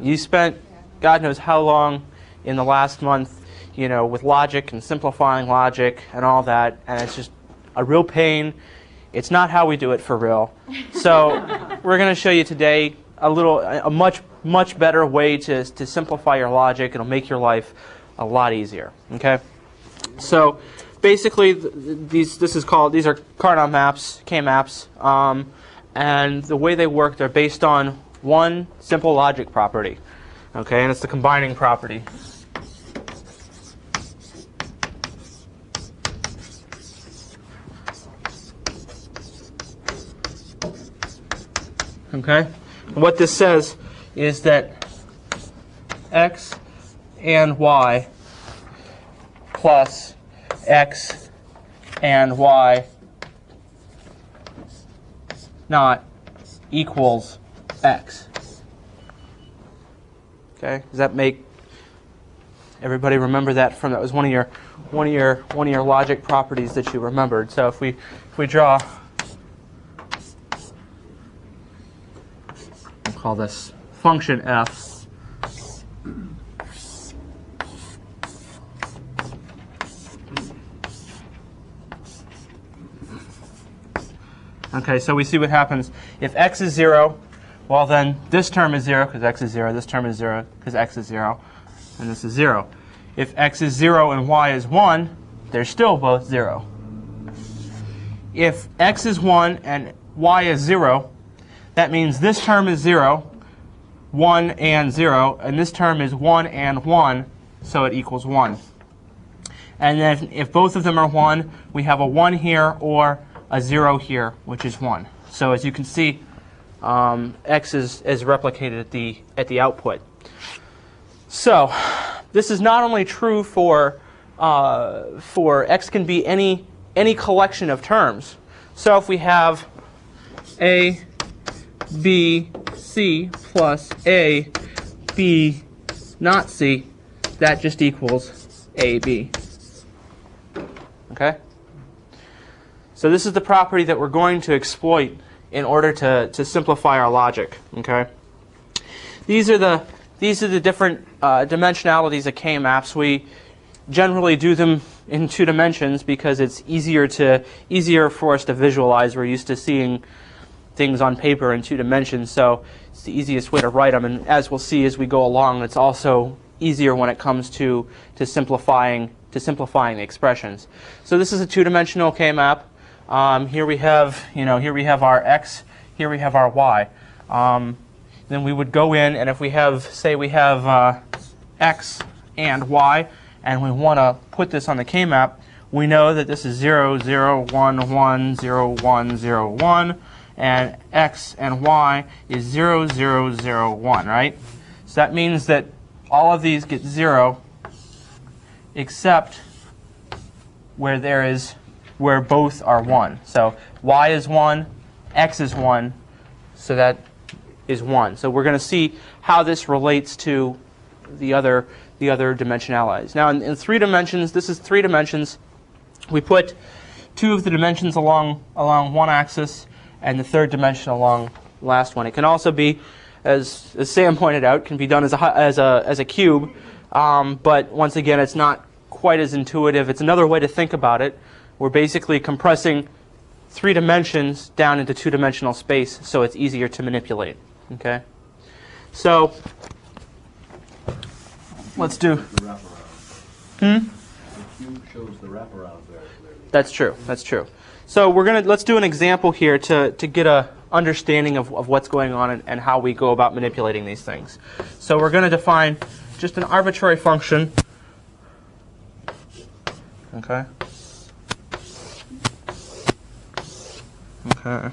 You spent God knows how long in the last month, with logic and simplifying logic and all that, and it's just a real pain. It's not how we do it for real. So we're going to show you today a much better way to simplify your logic. It'll make your life a lot easier. Okay. So basically, these are Carnot maps, K-maps, and the way they work, they're based on one simple logic property. Okay, and it's the combining property. Okay, and what this says is that x and y plus x and y not equals x. Okay, does that make everybody remember that? That was one of your logic properties that you remembered. So if we draw, we'll call this function f. Okay, so we see what happens if x is 0. Well, then this term is 0 because x is 0. This term is 0 because x is 0. And this is 0. If x is 0 and y is 1, they're still both 0. If x is 1 and y is 0, that means this term is 0, 1 and 0, and this term is 1 and 1, so it equals 1. And then if both of them are 1, we have a 1 here or a 0 here, which is 1. So as you can see, x is replicated at the output. So this is not only true for x can be any collection of terms. So if we have a, b, c plus a, b, not c, that just equals ab. Okay? So this is the property that we're going to exploit in order to simplify our logic. Okay, these are the different dimensionalities of K-maps. We generally do them in 2 dimensions because it's easier for us to visualize. We're used to seeing things on paper in 2 dimensions, so it's the easiest way to write them. And as we'll see as we go along, it's also easier when it comes to simplifying the expressions. So this is a 2-dimensional K-map. Here we have our x, here we have our y. Then we would go in, and if we have, say we have x and y, and we want to put this on the K-map, we know that this is 0, 0, 1, 1, 0, 1, 0, 1, and x and y is 0, 0, 0, 1, right? So that means that all of these get 0 except where both are 1. So y is 1, x is 1, so that is 1. So we're going to see how this relates to the other dimensionalities. Now in 3 dimensions, this is 3 dimensions. We put 2 of the dimensions along one axis and the 3rd dimension along the last one. It can also be, as Sam pointed out, can be done as a cube, but once again, it's not quite as intuitive. It's another way to think about it. We're basically compressing 3 dimensions down into 2-dimensional space, so it's easier to manipulate. Okay, so let's do. The cube shows the wraparound very clearly. That's true. That's true. So let's do an example here to get a understanding of what's going on and how we go about manipulating these things. So we're going to define just an arbitrary function. Okay. Okay.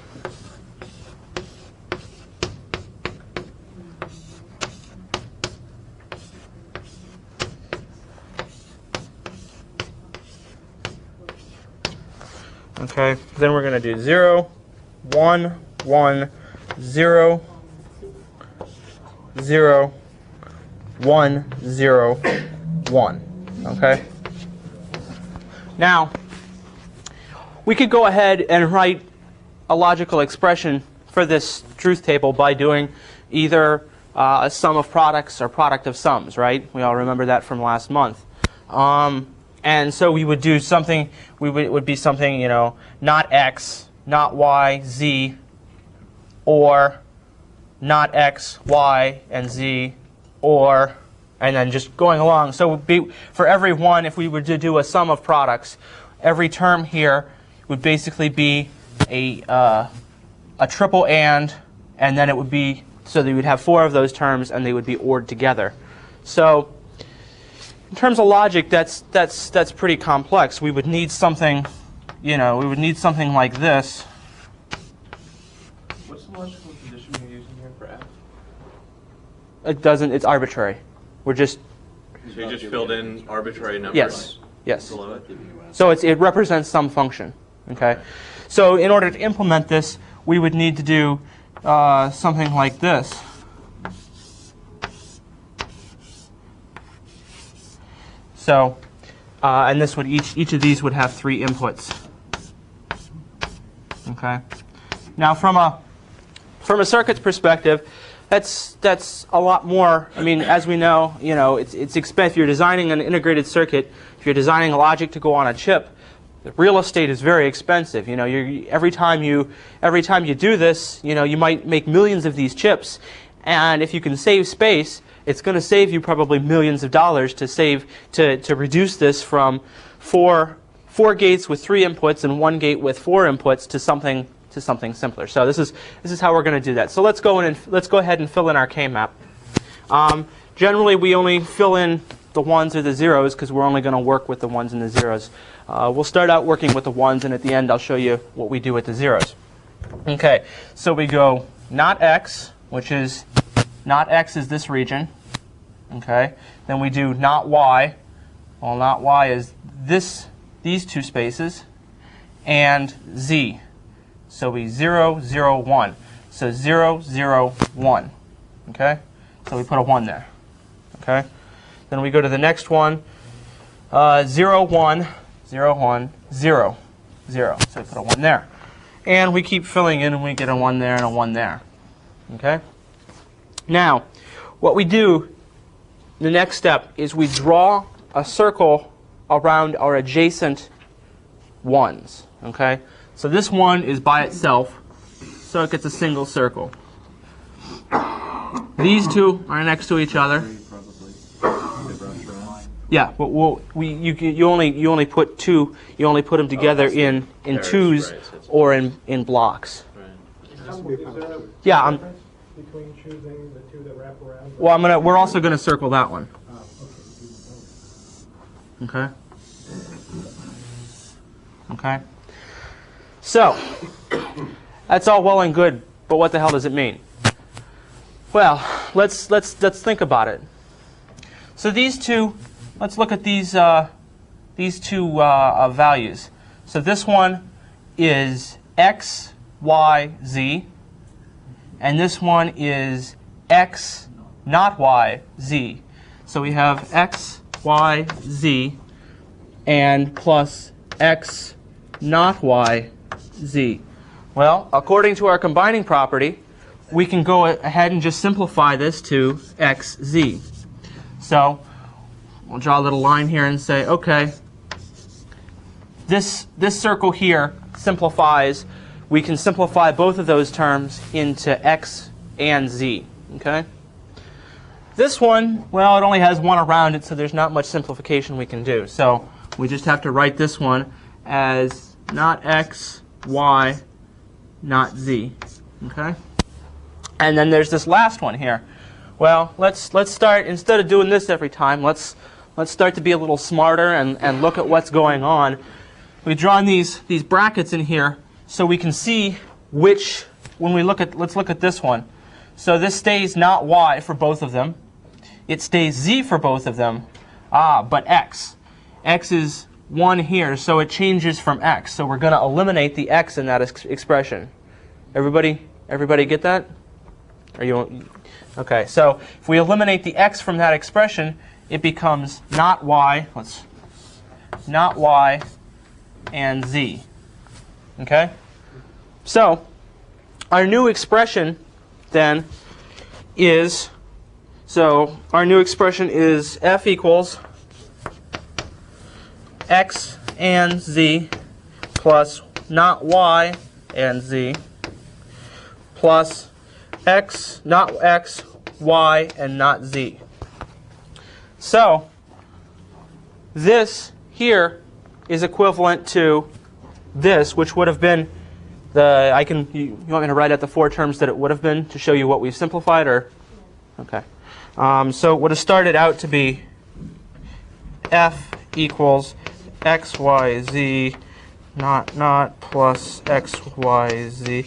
Okay, then we're going to do 0, 1, 1, 0, 0, 1, 0, 1. Okay? Now, we could go ahead and write a logical expression for this truth table by doing either a sum of products or product of sums, right? We all remember that from last month. And so we would do something, it would be something, you know, not x, not y, z, or not x, y, and z, or, and then just going along. So it would be, for every one, if we were to do a sum of products, every term here would basically be a triple and then it would be, so that you would have 4 of those terms and they would be ORed together. So in terms of logic, that's pretty complex. We would need something, you know, we would need something like this. What's the logical condition you're using here for f? It doesn't, it's arbitrary. We're just, So you just filled in arbitrary numbers? yes, yes. Below it? So it represents some function, okay? So in order to implement this, we would need to do something like this. So, and this would each of these would have 3 inputs. Okay. Now, from a circuit's perspective, that's a lot more. I mean, as we know, you know, it's expensive. If you're designing an integrated circuit, if you're designing a logic to go on a chip, the real estate is very expensive. You know, every time you do this, you know, you might make millions of these chips, and if you can save space, it's going to save you probably millions of dollars to reduce this from four gates with 3 inputs and 1 gate with 4 inputs to something simpler. So this is how we're going to do that. So let's go ahead and fill in our K-map. Generally, we only fill in the 1s or the 0s because we're only going to work with the 1s and the 0s. We'll start out working with the 1s, and at the end I'll show you what we do with the 0s. Okay, so we go not x, which is not x is this region. Okay, then we do not y. Well, not y is these 2 spaces, and z. So we 0, 0, 1. So 0, 0, 1. Okay, so we put a 1 there. Okay, then we go to the next one. 0, 1, 0, 1, 0, 0. So we put a 1 there. And we keep filling in, and we get a 1 there and a 1 there. Okay? Now, what we do, the next step, is we draw a circle around our adjacent 1s. Okay? So this one is by itself, so it gets a single circle. These 2 are next to each other. Yeah, but you only put 2. You only put them together in twos, right, or in blocks. Right. Yeah, between choosing the 2 that wrap around. well, we're also going to circle that one. Okay. Okay. So that's all well and good, but what the hell does it mean? Well, let's think about it. So these 2. Let's look at these 2 values. So this one is x, y, z, and this one is x, not y, z. So we have x, y, z, and plus x, not y, z. Well, according to our combining property, we can go ahead and just simplify this to x, z. So we'll draw a little line here and say, okay, this circle here simplifies. We can simplify both of those terms into x and z. Okay. This one, well, it only has 1 around it, so there's not much simplification we can do. So we just have to write this one as not x, y, not z. Okay. And then there's this last one here. Well, let's start, instead of doing this every time, let's start to be a little smarter and look at what's going on. We've drawn these brackets in here so we can see which, when we look at, let's look at this one. So this stays not y for both of them. It stays z for both of them. But x. X is 1 here, so it changes from x. So we're going to eliminate the x in that expression. Everybody get that? Are you okay? So if we eliminate the x from that expression, it becomes not y. Not y and z. Okay. So our new expression then is So our new expression is f equals x and z plus not y and z plus x, not x, y, and not z. So this here is equivalent to this, which would have been the, you want me to write out the four terms that it would have been to show you what we've simplified, or? Okay. So it would have started out to be f equals x, y, z, not plus x, y, z,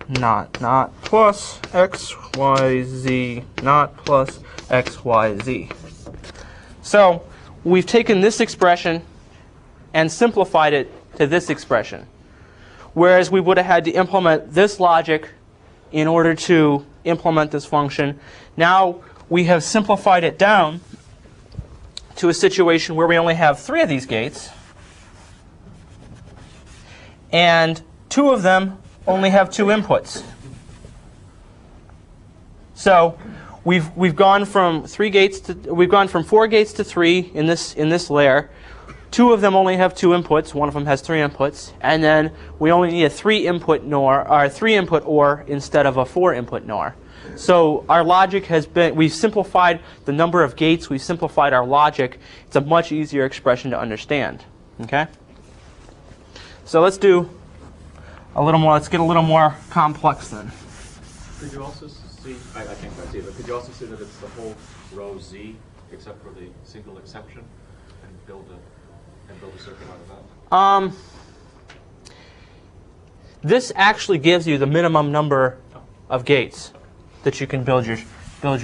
not plus x, y, z, not plus x, y, z. So we've taken this expression and simplified it to this expression, whereas we would have had to implement this logic in order to implement this function. Now we have simplified it down to a situation where we only have 3 of these gates, and 2 of them only have 2 inputs. So we've gone from 4 gates to 3 in this layer. 2 of them only have 2 inputs. 1 of them has 3 inputs, and then we only need a 3 input OR instead of a 4 input NOR. So our logic has been, we've simplified the number of gates, we've simplified our logic. It's a much easier expression to understand. Okay? So let's do a little more, let's get a little more complex then. Could you also see, I can't quite see it, but could you also see that it's the whole row Z except for the single exception, and build a circuit out of that? This actually gives you the minimum number of gates that you can build your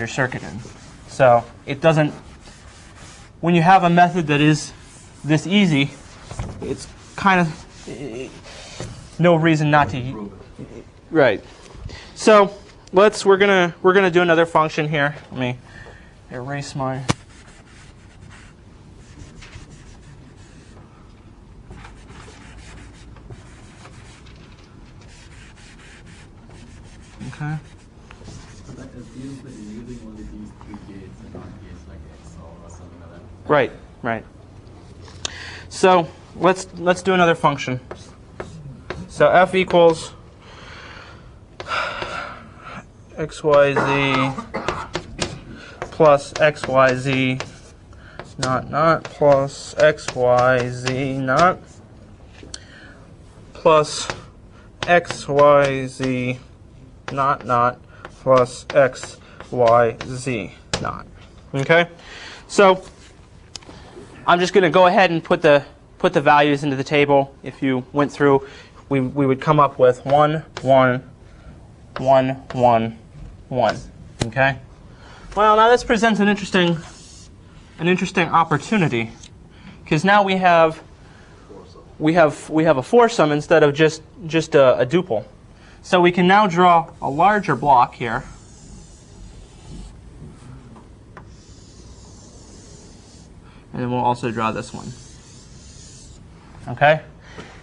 circuit in. So it doesn't, when you have a method that is this easy, it's kind of no reason not to. Right. So we're gonna do another function here. Let me erase my. Okay. But that assumes that you're using only these 3 gates and not gates like XOR or something like that. Right, right. So let's do another function. So f equals xyz plus xyz not plus xyz not plus xyz not plus xyz not. Okay? So I'm just going to go ahead and put the values into the table. If you went through, we would come up with 1, 1, 1, 1, 1. Okay? Well, now this presents an interesting opportunity, because now we have a foursome instead of just a duple. So we can now draw a larger block here. And then we'll also draw this one. Okay?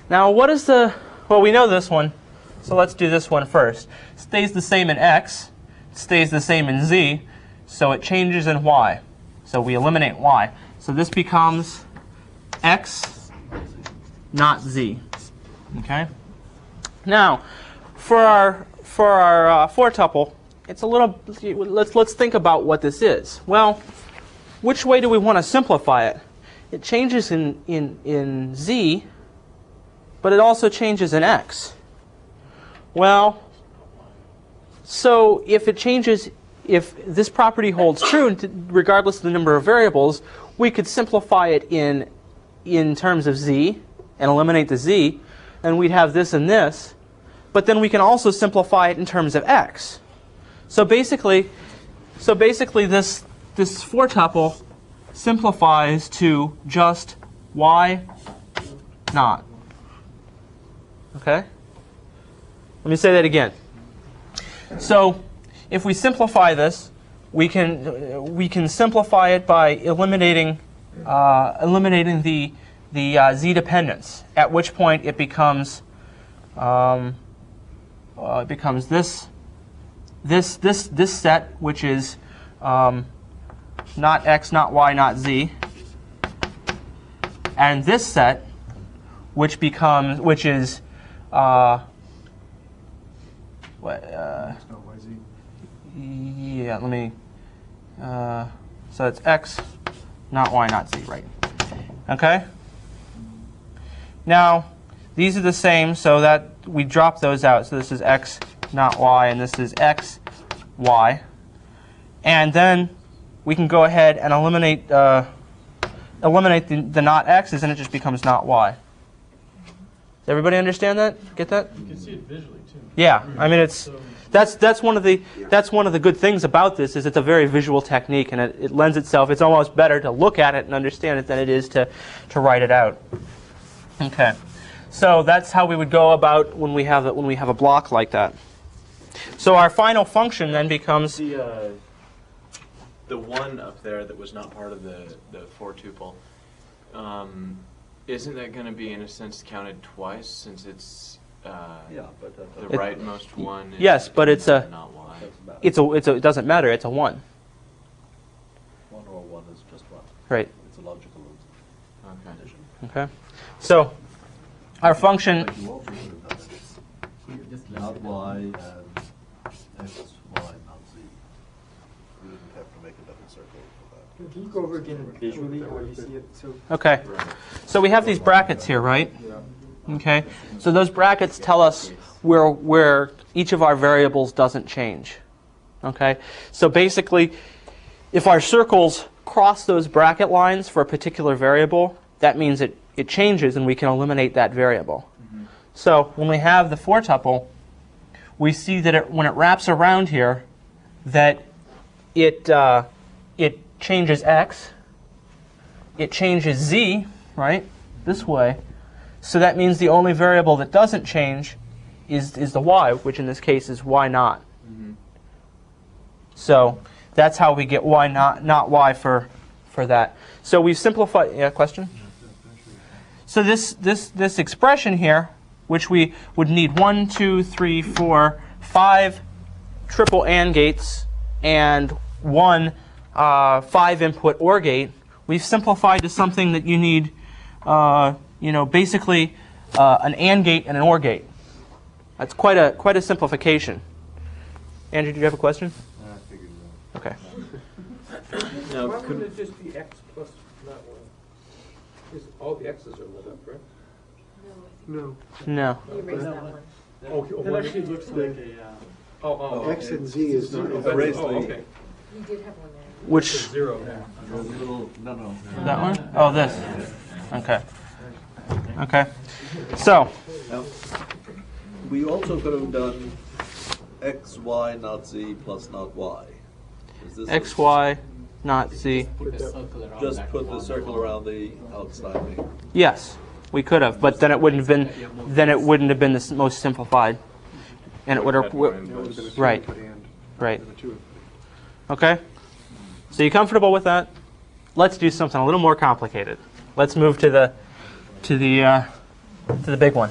Now what is the, well, we know this one, so let's do this one first. It stays the same in x, it stays the same in z, so it changes in y. So we eliminate y. So this becomes x, not z. Okay? Now, for our four tuple, it's a little, let's think about what this is. Well, which way do we want to simplify it? It changes in z, but it also changes in x. Well, so if it changes, if this property holds true, regardless of the number of variables, we could simplify it in terms of z and eliminate the z, and we'd have this and this. But then we can also simplify it in terms of x. So basically this four tuple simplifies to just y not. Okay? Let me say that again. So if we simplify this, we can simplify it by eliminating the z dependence. At which point it becomes this set, which is not x, not y, not z. And this set, which is yeah, let me, so it's x, not y, not z, right? Okay? Now, these are the same, so that we drop those out. So this is x, not y, and this is x, y. And then we can go ahead and eliminate the not x's, and it just becomes not y. Does everybody understand that? Get that? You can see it visually too. Yeah, I mean that's one of the good things about this is it's a very visual technique, and it lends itself. It's almost better to look at it and understand it than it is to write it out. Okay, so that's how we would go about when we have a block like that. So our final function then becomes the one up there that was not part of the for tuple. Isn't that going to be in a sense counted twice since it's Yeah, but the rightmost one? Yes, but it's a not y. it doesn't matter. It's a 1. 1 or 1 is just 1. Right. It's a logical condition. Okay. So our function. But you also could have done it. Just not y and x, y, not z. You didn't have to make a double circle for that. Can you go over again visually how you see it? So Okay. So we have these brackets here, right? Okay. So those brackets tell us where each of our variables doesn't change. Okay. So basically, if our circles cross those bracket lines for a particular variable, that means it changes and we can eliminate that variable. So when we have the for tuple, we see that when it wraps around here, that it changes x, it changes z, right, this way. So that means the only variable that doesn't change is the y, which in this case is y naught. So that's how we get y not y for that. So we've simplified. Yeah, question? So this expression here, which we would need 1, 2, 3, 4, 5 triple AND gates and 1 5-input OR gate, we've simplified to something that you need, basically an AND gate and an OR gate. That's quite a simplification. Andrew, did you have a question? I figured it Okay. No, why wouldn't it just be x plus not 1? Because all the x's are lit up, right? No. No. You erase that one. It actually looks like a. X and Z is not. Erase Oh, the- okay. You did have one there. Which, Zero there. There's a little, no. that one? Oh, this. Okay. Okay. So, Now, we also could have done x, y, not z, plus not y. Is this x, y, not z. just put the circle around the outside name? Yes, we could have, but then it wouldn't have been the most simplified, and it would have. Right. Right. Okay. So you comfortable with that? Let's do something a little more complicated. Let's move to the big one.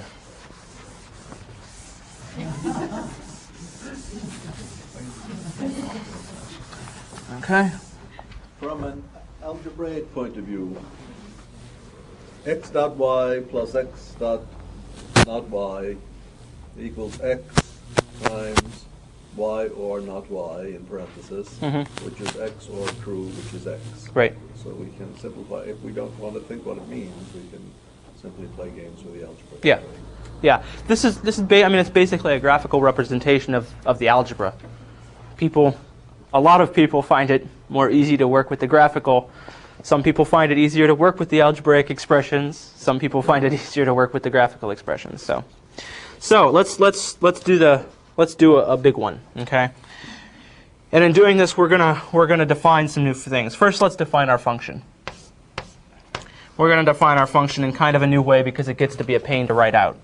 Okay. From an algebraic point of view, x dot y plus x dot not y equals x times y or not y in parentheses, which is x or true, which is x. Right. So we can simplify. If we don't want to think what it means, we can simply play games with the algebra. Yeah. Yeah. This is it's basically a graphical representation of the algebra. A lot of people find it more easy to work with the graphical. Some people find it easier to work with the algebraic expressions. Some people find it easier to work with the graphical expressions. So let's do a big one, okay? And in doing this, we're gonna define some new things. First, let's define our function. We're gonna define our function in kind of a new way because it gets to be a pain to write out.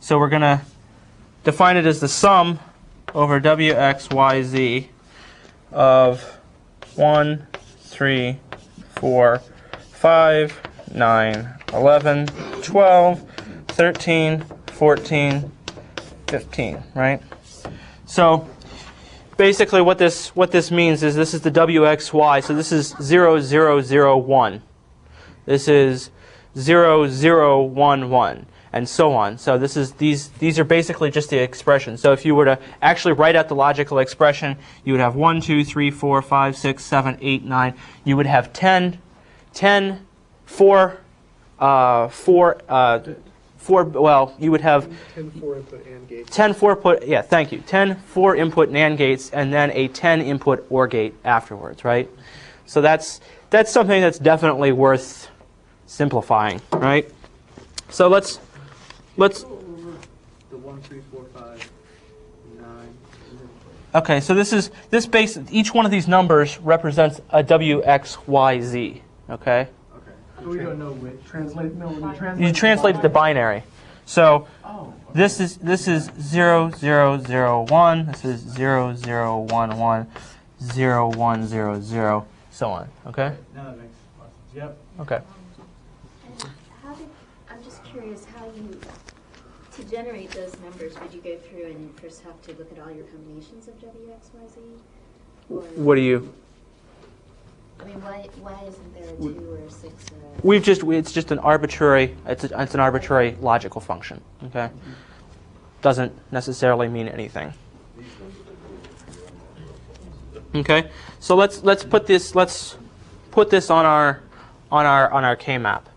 So we're gonna define it as the sum over wx, y, z of 1, 3, 4, 5, 9, 11, 12, 13, 14, 15, right? So basically what this means is this is the WXY. So this is 0, 0, 0, 1. This is 0, 0, 1, 1, and so on. So these are basically just the expressions. So if you were to actually write out the logical expression, you would have 1, 2, 3, 4, 5, 6, 7, 8, 9. You would have 10, 4, well, you would have 10 4 input AND gates. 10 4-input, yeah, thank you. 10 4-input NAND gates and then a 10-input OR gate afterwards, right? So that's something that's definitely worth simplifying, right? So let's Go over the 1, 3, 4, 5, 9. okay, so each one of these numbers represents a WXYZ, okay? We don't know which. You translate it to binary. So this is 0, 0, 0, 1. This is 0, 0, 1, 1, 0, 1, 0, 0, so on. Okay? Now that makes more sense. Yep. Okay. I'm just curious how to generate those numbers, would you go through and first have to look at all your combinations of W, X, Y, Z? Or, What do you? I mean, why isn't there a 2 or a 6 It's just an arbitrary. It's an arbitrary logical function. Okay. Doesn't necessarily mean anything. Okay. So let's put this on our K-map.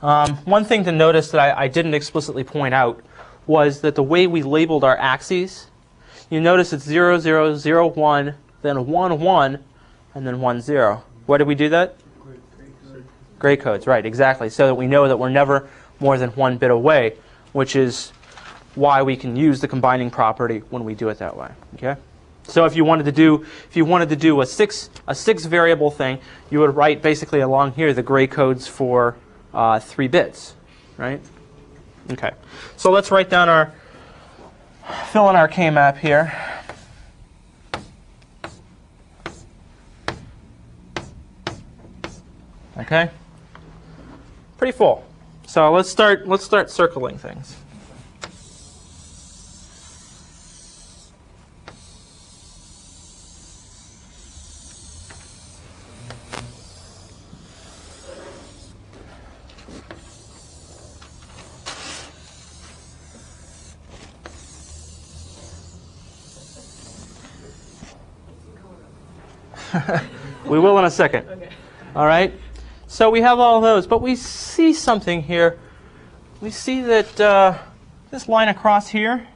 One thing to notice that I didn't explicitly point out was that the way we labeled our axes. You notice it's 0, 0, 0, 1, then 1, 1, and then 1, 0. Why did we do that? Gray codes, right, exactly. So that we know that we're never more than 1 bit away, which is why we can use the combining property when we do it that way. Okay? So if you wanted to do a six variable thing, you would write basically along here the gray codes for 3 bits, right? Okay. So let's write down fill in our K-map here. Okay. Pretty full. So let's start circling things. We will in a second. Okay. All right. So we have all those, but we see something here. We see that this line across here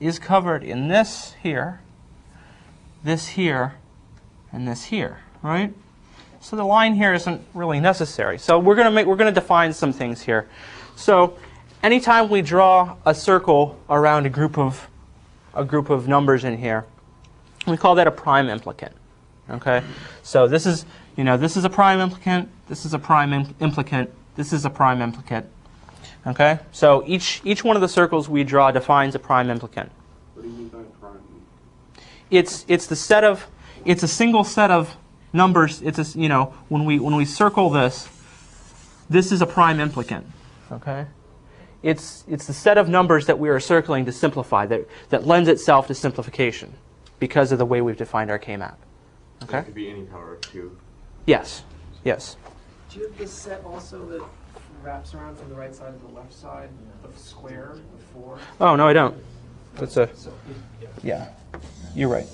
is covered in this here, and this here, right? So the line here isn't really necessary. So we're going to define some things here. So anytime we draw a circle around a group of numbers in here, we call that a prime implicant. Okay? So this is a prime implicant, this is a prime implicant, this is a prime implicant. Okay? So each one of the circles we draw defines a prime implicant. What do you mean by prime? It's a single set of numbers. When we circle this is a prime implicant. Okay? It's the set of numbers that we are circling to simplify that lends itself to simplification because of the way we've defined our K-map. Okay? It could be any power of 2. Yes. Yes. Do you have this set also that wraps around from the right side to the left side of square of 4? Oh, no, I don't. That's yeah. You're right.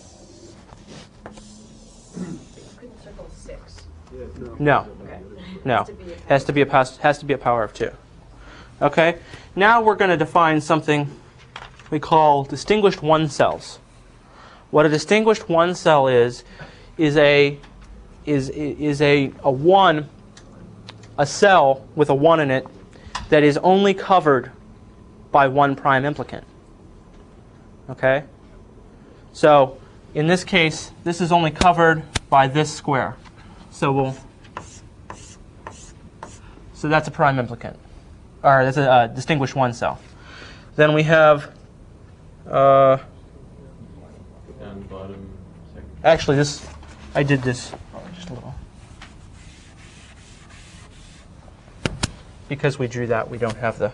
You couldn't circle 6. No. Okay. No. Has to be a power of 2. Okay? Now we're going to define something we call distinguished one cells. What a distinguished one cell is a cell with a 1 in it that is only covered by one prime implicant. Okay? So in this case, this is only covered by this square. So that's a prime implicant. Or that's a distinguished one cell. Then we have And bottom second. actually I did this probably just a little. Because we drew that, we don't have the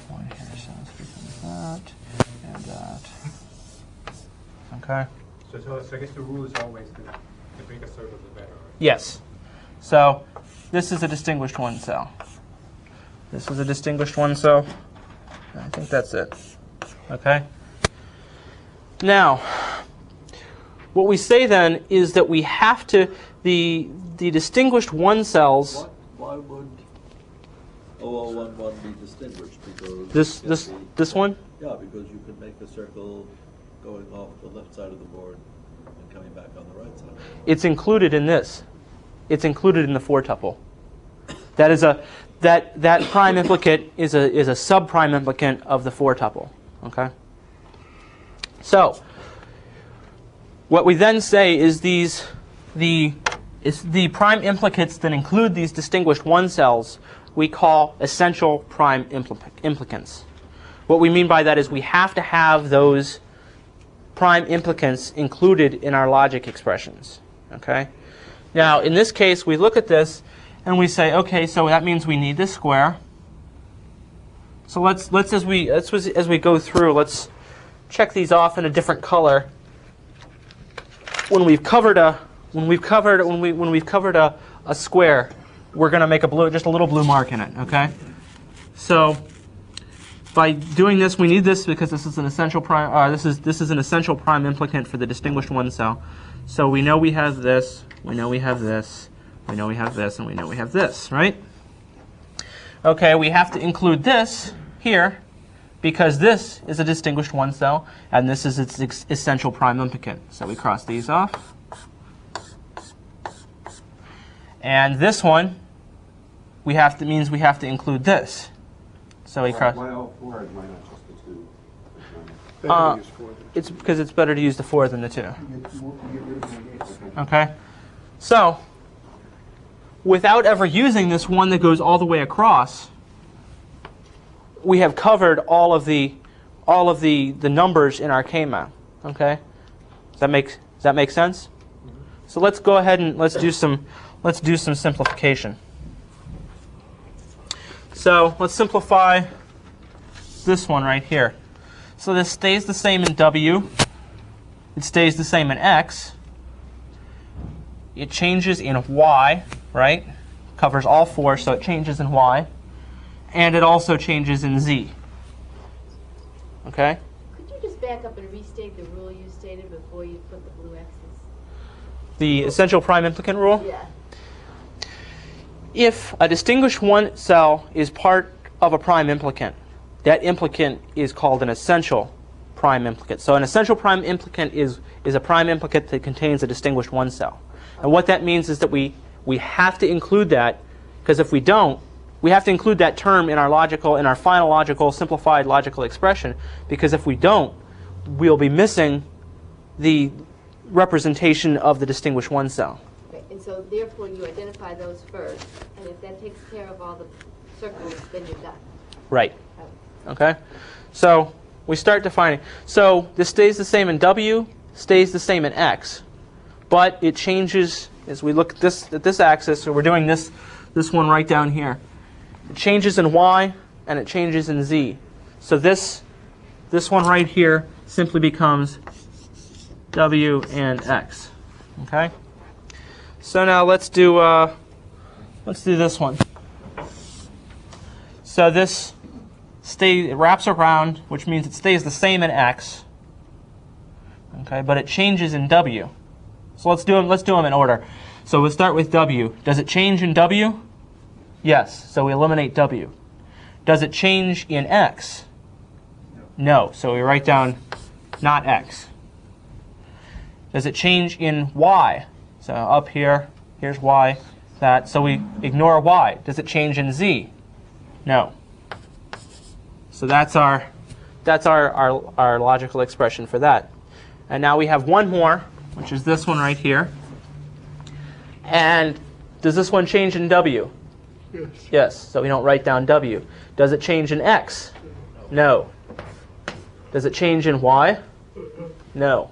one here, so let's become that and that. Okay. So I guess the rule is always the bigger circle the better. Right? Yes. So this is a distinguished one cell. This is a distinguished one cell. I think that's it. Okay. Now, what we say then is that we have to the distinguished one cells. Why would 0011 be distinguished? Because This one. yeah, because you can make a circle going off the left side of the board and coming back on the right side. It's included in this. It's included in the 4 tuple. That is that prime implicate is a subprime implicant of the 4 tuple. Okay. So what we then say is the prime implicates that include these distinguished one cells we call essential prime implicants. What we mean by that is we have to have those prime implicants included in our logic expressions. Okay. Now, in this case, we look at this and we say, okay, so that means we need this square. So let's as we go through, let's check these off in a different color. When we've covered a square, we're going to make just a little blue mark in it. Okay. So by doing this, we need this because this is an essential prime. This is an essential prime implicant for the distinguished one cell. So we know we have this. We know we have this. We know we have this, and we know we have this. Right? Okay. We have to include this here because this is a distinguished one cell, and this is its essential prime implicant. So we cross these off. And this one, means we have to include this. So we cross. Why all 4 and why not just the 2? Better to use 4 than It's because it's better to use the 4 than the 2. You get rid of the negates. Okay? So, without ever using this one that goes all the way across, we have covered all of the numbers in our K-map. Okay? Does that make sense? So let's go ahead and let's do some simplification. So let's simplify this one right here. So this stays the same in W. It stays the same in X. It changes in Y, right? Covers all 4, so it changes in Y. And it also changes in Z. Okay? Could you just back up and restate the rule you stated before you put the blue X's? The essential prime implicant rule? Yeah. If a distinguished one cell is part of a prime implicant, that implicant is called an essential prime implicant. So an essential prime implicant is a prime implicant that contains a distinguished one cell. And what that means is that we have to include that, because if we don't, we have to include that term in our final logical, simplified logical expression, because if we don't, we'll be missing the representation of the distinguished one cell. Okay, and so therefore you identify those first, and if that takes care of all the circles, then you're done. Right. Okay? So we start defining. So this stays the same in W, stays the same in X, but it changes as we look at this axis. So we're doing this one right down here. It changes in Y and it changes in Z. So this one right here simply becomes W and X. Okay? So now let's do this one. So this it wraps around, which means it stays the same in X. Okay, but it changes in W. So let's do them in order. So we'll start with W. Does it change in W? Yes. So we eliminate W. Does it change in X? No. So we write down not X. Does it change in Y? So up here, here's Y. So we ignore Y. Does it change in Z? No. So that's our logical expression for that. And now we have one more, which is this one right here. And does this one change in W? Yes. Yes. So we don't write down W. Does it change in X? No. Does it change in Y? No.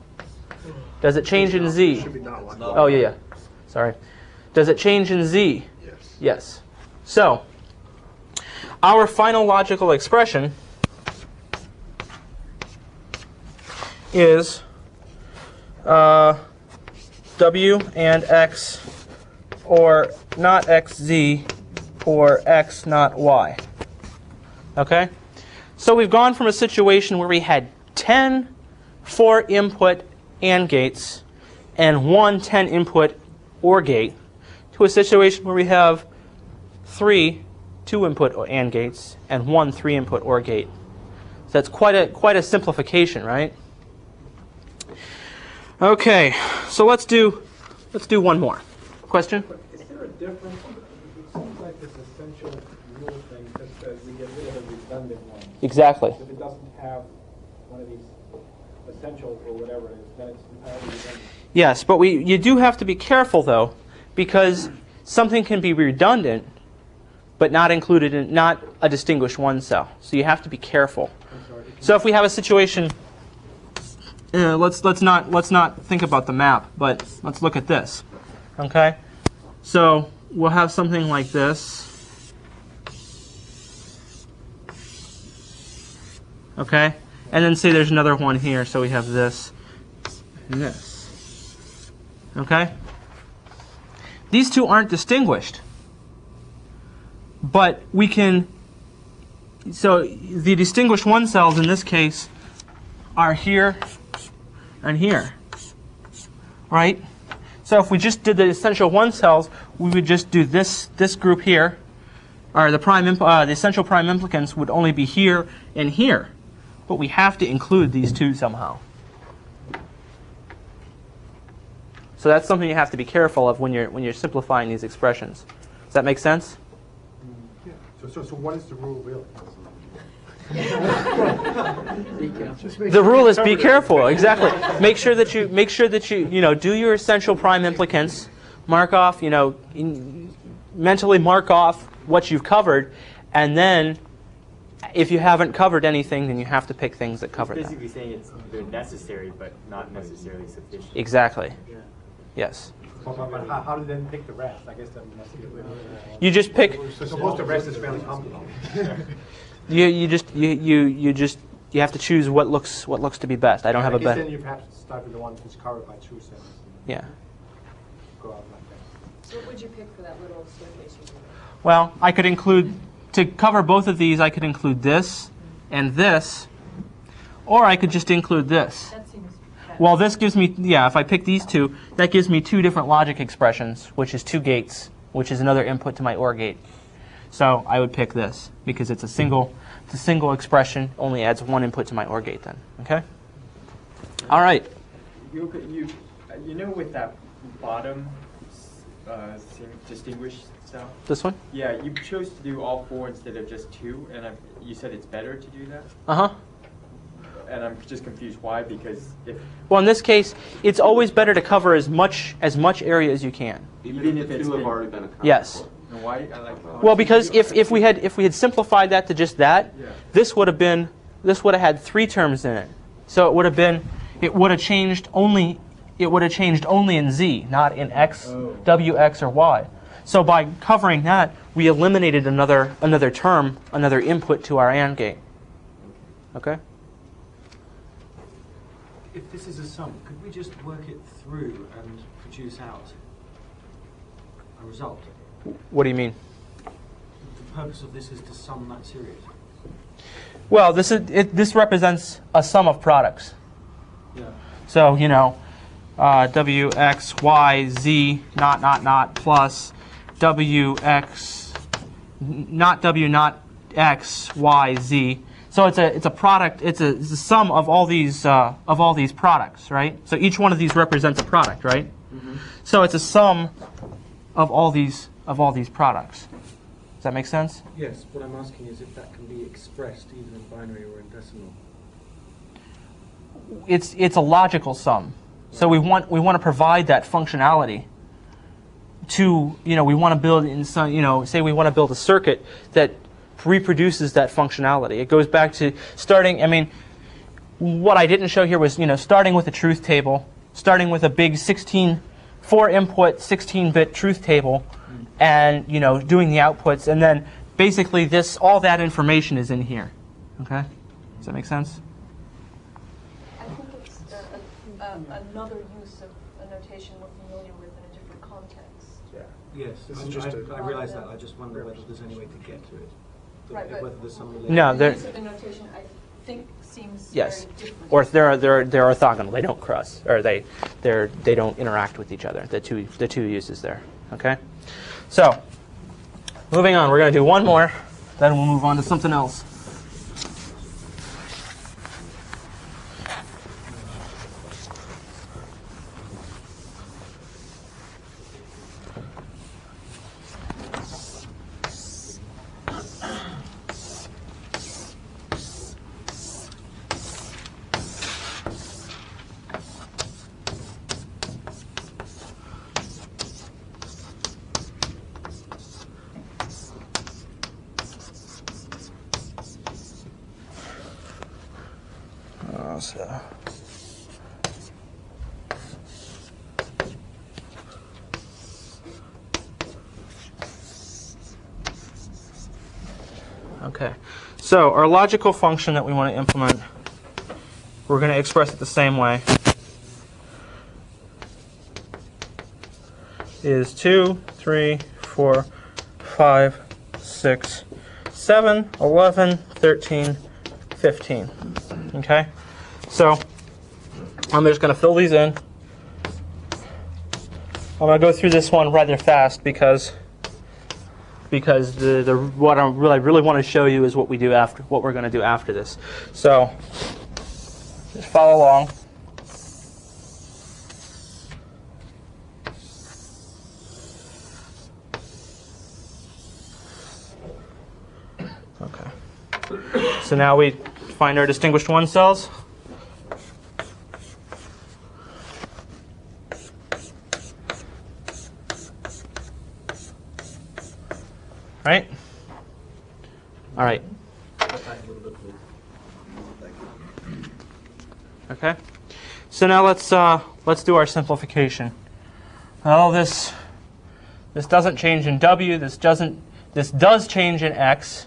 Does it change in Z? Should be not like Oh, yeah. Sorry. Does it change in Z? Yes. Yes. So our final logical expression is W and X, or not XZ, or X not Y. Okay? So we've gone from a situation where we had 10 4-input AND gates and one 10-input OR gate to a situation where we have 3 2-input AND gates and one 3-input OR gate. So that's quite a simplification, right? Okay, so let's do one more. Question? Is there a difference? It seems like this essential rule thing that says we get rid of the redundant one. Exactly. If it doesn't have one of these essentials or whatever it is, then it's entirely redundant. Yes, but you do have to be careful though, because something can be redundant, but not included in not a distinguished one cell. So you have to be careful. So if we have a situation, let's not think about the map, but let's look at this. Okay, so we'll have something like this. Okay, and then say there's another one here, so we have this and this. Okay, these two aren't distinguished, but we can. So the distinguished one cells in this case are here and here, right? So if we just did the essential one cells, we would just do this group here, or the essential prime implicants would only be here and here, but we have to include these two somehow. So that's something you have to be careful of when you're simplifying these expressions. Does that make sense? Yeah. So what is the rule really? The rule is be careful. Exactly. Make sure that you do your essential prime implicants. Mark off, mentally mark off what you've covered, and then if you haven't covered anything, then you have to pick things that cover that. Basically saying they're necessary, but not necessarily sufficient. Exactly. Yeah. Yes. But how do you then pick the rest? I guess that must be. You just pick. So suppose the rest is fairly complicated. You have to choose what looks to be best. I don't have a better. Then you perhaps start with the one that's covered by 2 cells. Yeah. Go out like that. So what would you pick for that little staircase? Well, I could include, to cover both of these, I could include this and this, or I could just include this. That seems bad. Well, this gives me, if I pick these two, that gives me 2 different logic expressions, which is 2 gates, which is another input to my OR gate. So I would pick this because it's a single expression, only adds 1 input to my OR gate then. Okay? All right. You with that bottom distinguished cell? This one? Yeah, you chose to do all 4 instead of just 2, and you said it's better to do that? Uh-huh. And I'm just confused why, because if... Well, in this case, it's always better to cover as much area as you can. Even if it's already been accounted Yes. for. And why? Well, because if we had simplified that to just that, this would have had 3 terms in it. So it would have changed only in Z, not in X, W, X, or Y. So by covering that, we eliminated another term, another input to our AND gate. Okay? If this is a sum, could we just work it through and produce out a result? What do you mean? The purpose of this is to sum that series. Well, this represents a sum of products. Yeah. So, W, X, Y, Z, not, plus W, X, not W, not X, Y, Z. So it's a product. It's a sum of all these products, right? So each one of these represents a product, right? Mm-hmm. So it's a sum of all these products. Does that make sense? Yes. What I'm asking is if that can be expressed either in binary or in decimal. It's a logical sum. So we want to provide that functionality. We want to build in some, say we want to build a circuit that reproduces that functionality. It goes back to starting. I mean, what I didn't show here was starting with a truth table, starting with a big 4-input 16-bit truth table, and doing the outputs, and then basically all that information is in here. Okay, does that make sense? I think it's another Yes, This is just I realise that. I just wonder whether there's any way to get to it. Right, but Whether there's some relation. No, the they're use of the notation, I think, seems yes, very different. or they're orthogonal. They don't cross, or they don't interact with each other. The two uses there. Okay, so moving on, we're going to do one more, then we'll move on to something else. Okay, so our logical function that we want to implement, we're going to express it the same way. Is 2, 3, 4, 5, 6, 7, 11, 13, 15. Okay, so I'm just going to fill these in. I'm going to go through this one rather fast because what I really want to show you is what we're going to do after this. So just follow along. Okay. So now we find our distinguished one cells. Right? All right. Okay. So now let's do our simplification. Well, this doesn't change in W. This does change in X.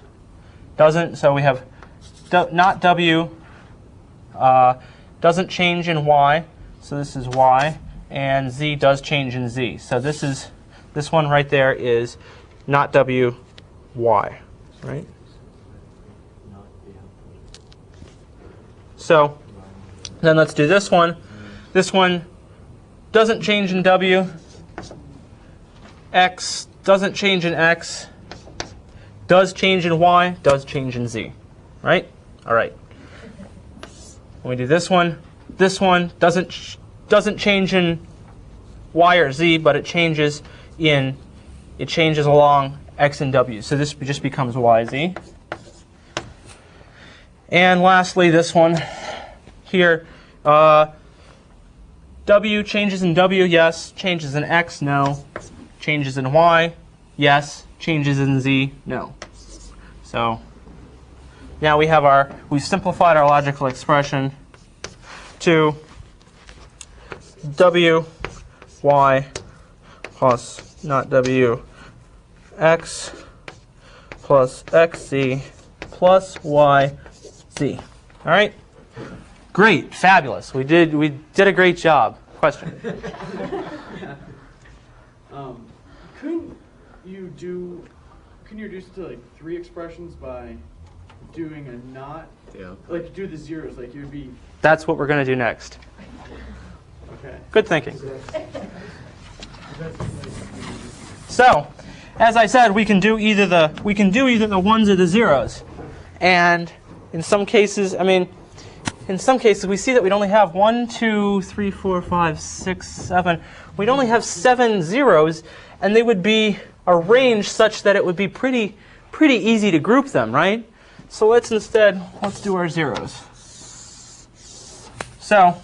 Doesn't. So we have not W. Doesn't change in Y. So this is Y, and Z does change in Z. So this one right there is not W. Y, right? So then let's do this one. This one doesn't change in W. X doesn't change in X. Does change in Y. Does change in Z, right? All right. When we do this one doesn't change in Y or Z, but it changes along X and W. So this just becomes YZ. And lastly, this one here. W changes in W, yes. Changes in X, no. Changes in Y, yes. Changes in Z, no. So now we've simplified our logical expression to W, Y plus not W, X plus XZ plus YZ. All right? Great. Fabulous. We did a great job. Question? Couldn't you reduce to like 3 expressions by doing a not? Yeah. Like do the zeros, like you would be. That's what we're going to do next. Okay. Good thinking. So, as I said, we can do either the ones or the zeros, and in some cases, we see that we'd only have 1, 2, 3, 4, 5, 6, 7. We'd only have 7 zeros, and they would be arranged such that it would be pretty easy to group them, right? So let's do our zeros. So.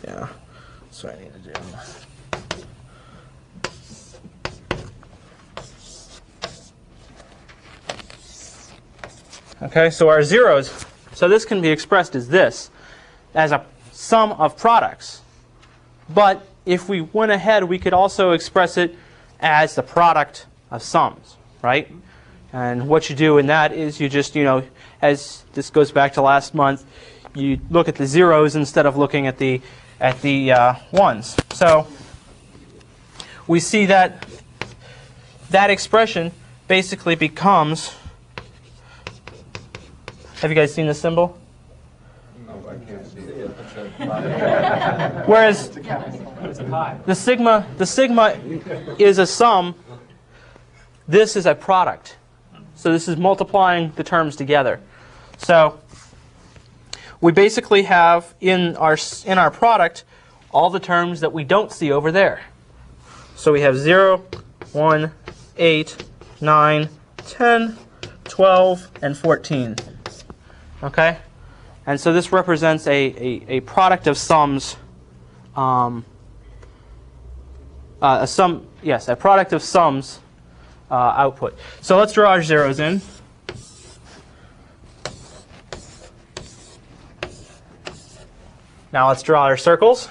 Yeah, that's what I need to do. Okay, so our zeros, so this can be expressed as this, as a sum of products. But if we went ahead, we could also express it as the product of sums, right? And what you do in that is you just, as this goes back to last month, you look at the zeros instead of looking at the ones. So we see that that expression basically becomes. Have you guys seen this symbol? No, I can't see it. Whereas the sigma is a sum. This is a product. So this is multiplying the terms together. So we basically have in our product all the terms that we don't see over there. So we have 0, 1, 8, 9, 10, 12, and 14. Okay? And so this represents a product of sums. A product of sums output. So let's draw our zeros in. Now let's draw our circles.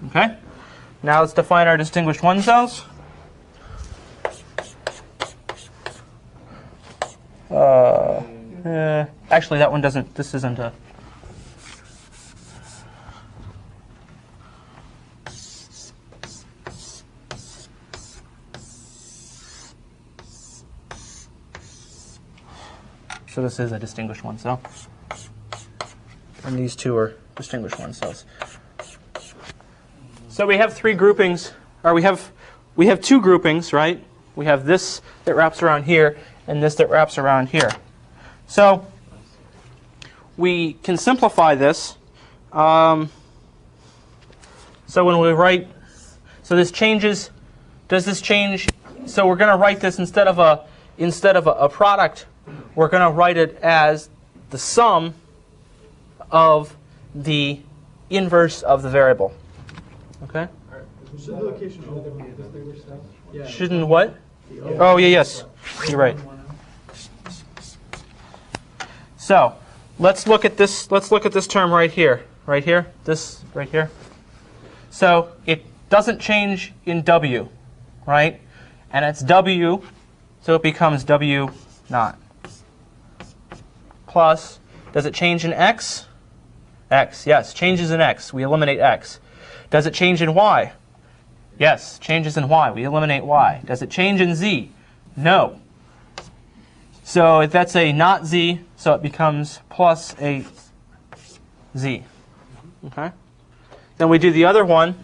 Okay. Now let's define our distinguished one cells. Actually, that one doesn't. This isn't a. So this is a distinguished one cell, and these two are distinguished one cells. So we have three groupings, or we have two groupings, right? We have this that wraps around here, and this that wraps around here. So we can simplify this. So when we write, so this changes. Does this change? So we're going to write this instead of a product. We're going to write it as the sum of the inverse of the variable. Okay? Should the location only be a distinguished cell? Yeah. Shouldn't what? Oh, yeah, yes. You're right. So let's look at this. Let's look at this term right here. Right here. This right here. So it doesn't change in W, right? And it's W, so it becomes W naught. Plus, does it change in X? X, yes, changes in X. We eliminate X. Does it change in Y? Yes, changes in Y. We eliminate Y. Does it change in Z? No. So if that's a not Z, so it becomes plus a Z. Okay? Then we do the other one.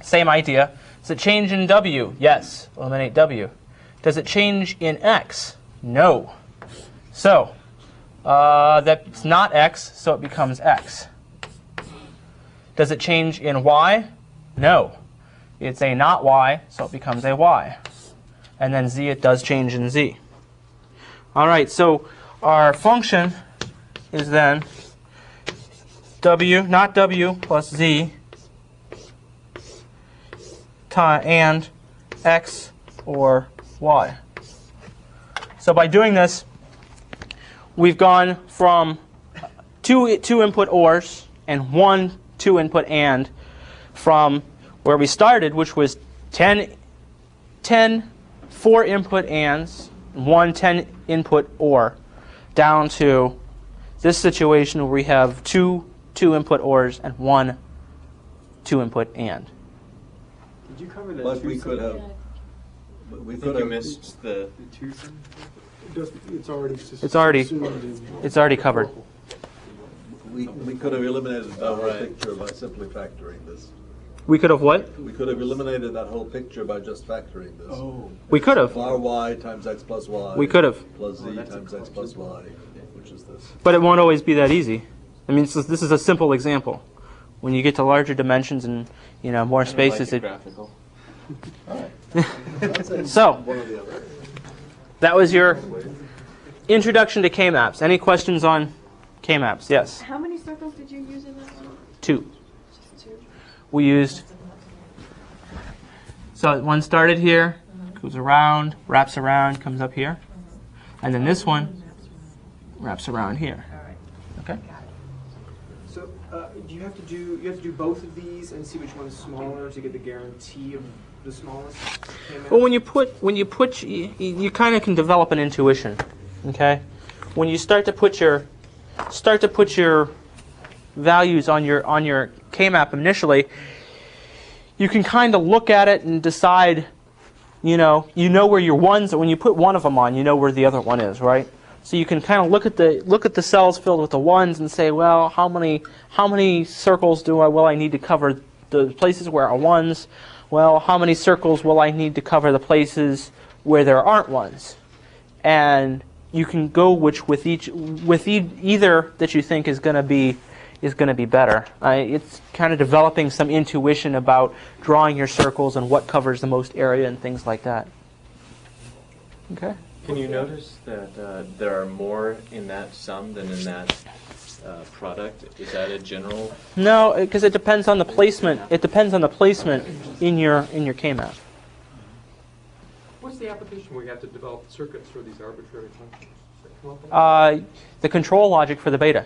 Same idea. Does it change in W? Yes. Eliminate W. Does it change in X? No. So that's not X, so it becomes X. Does it change in Y? No. It's a not Y, so it becomes a Y. And then Z, it does change in Z. All right, so our function is then W, not W, plus Z, and X or Y. So by doing this, we've gone from two input ORs and one 2-input AND from where we started, which was 10 4-input ANDs, one 10-input OR, down to this situation where we have two 2-input ORs and one 2-input AND. Did you cover the But two we could sum? have. We I think could you have missed the two sum? It's already It's already covered. We could have eliminated that whole right. picture by simply factoring this. We could have what? We could have eliminated that whole picture by just factoring this. Oh. We could have. Var y times x plus y. We could have. Plus z times x plus y, which is this. But it won't always be that easy. I mean, this is a simple example. When you get to larger dimensions and more spaces, it. Graphical. So One or the other. that was your introduction to K-maps. Any questions on K-maps? Yes. How many circles did you use in that one? 2. Just 2? We used. So one started here, goes around, wraps around, comes up here. And then this one wraps around here. Okay? So do you have to do both of these and see which one is smaller to get the guarantee of the smallest? Well, when you put, you kind of can develop an intuition. Okay? When you start to put your values on your K-map initially, you can kind of look at it and decide, you know where your ones, when you put one of them on, you know where the other one is, right? So you can kind of look at the cells filled with the ones and say, well, how many circles will I need to cover the places where are ones? Well, how many circles will I need to cover the places where there aren't ones? And you can go with either that you think is going to be better. It's kind of developing some intuition about drawing your circles and what covers the most area and things like that. Okay. Can you notice that there are more in that sum than in that product? Is that a general? No, because it depends on the placement. It depends on the placement in your K-map. What's the application where you have to develop circuits for these arbitrary functions? The control logic for the beta.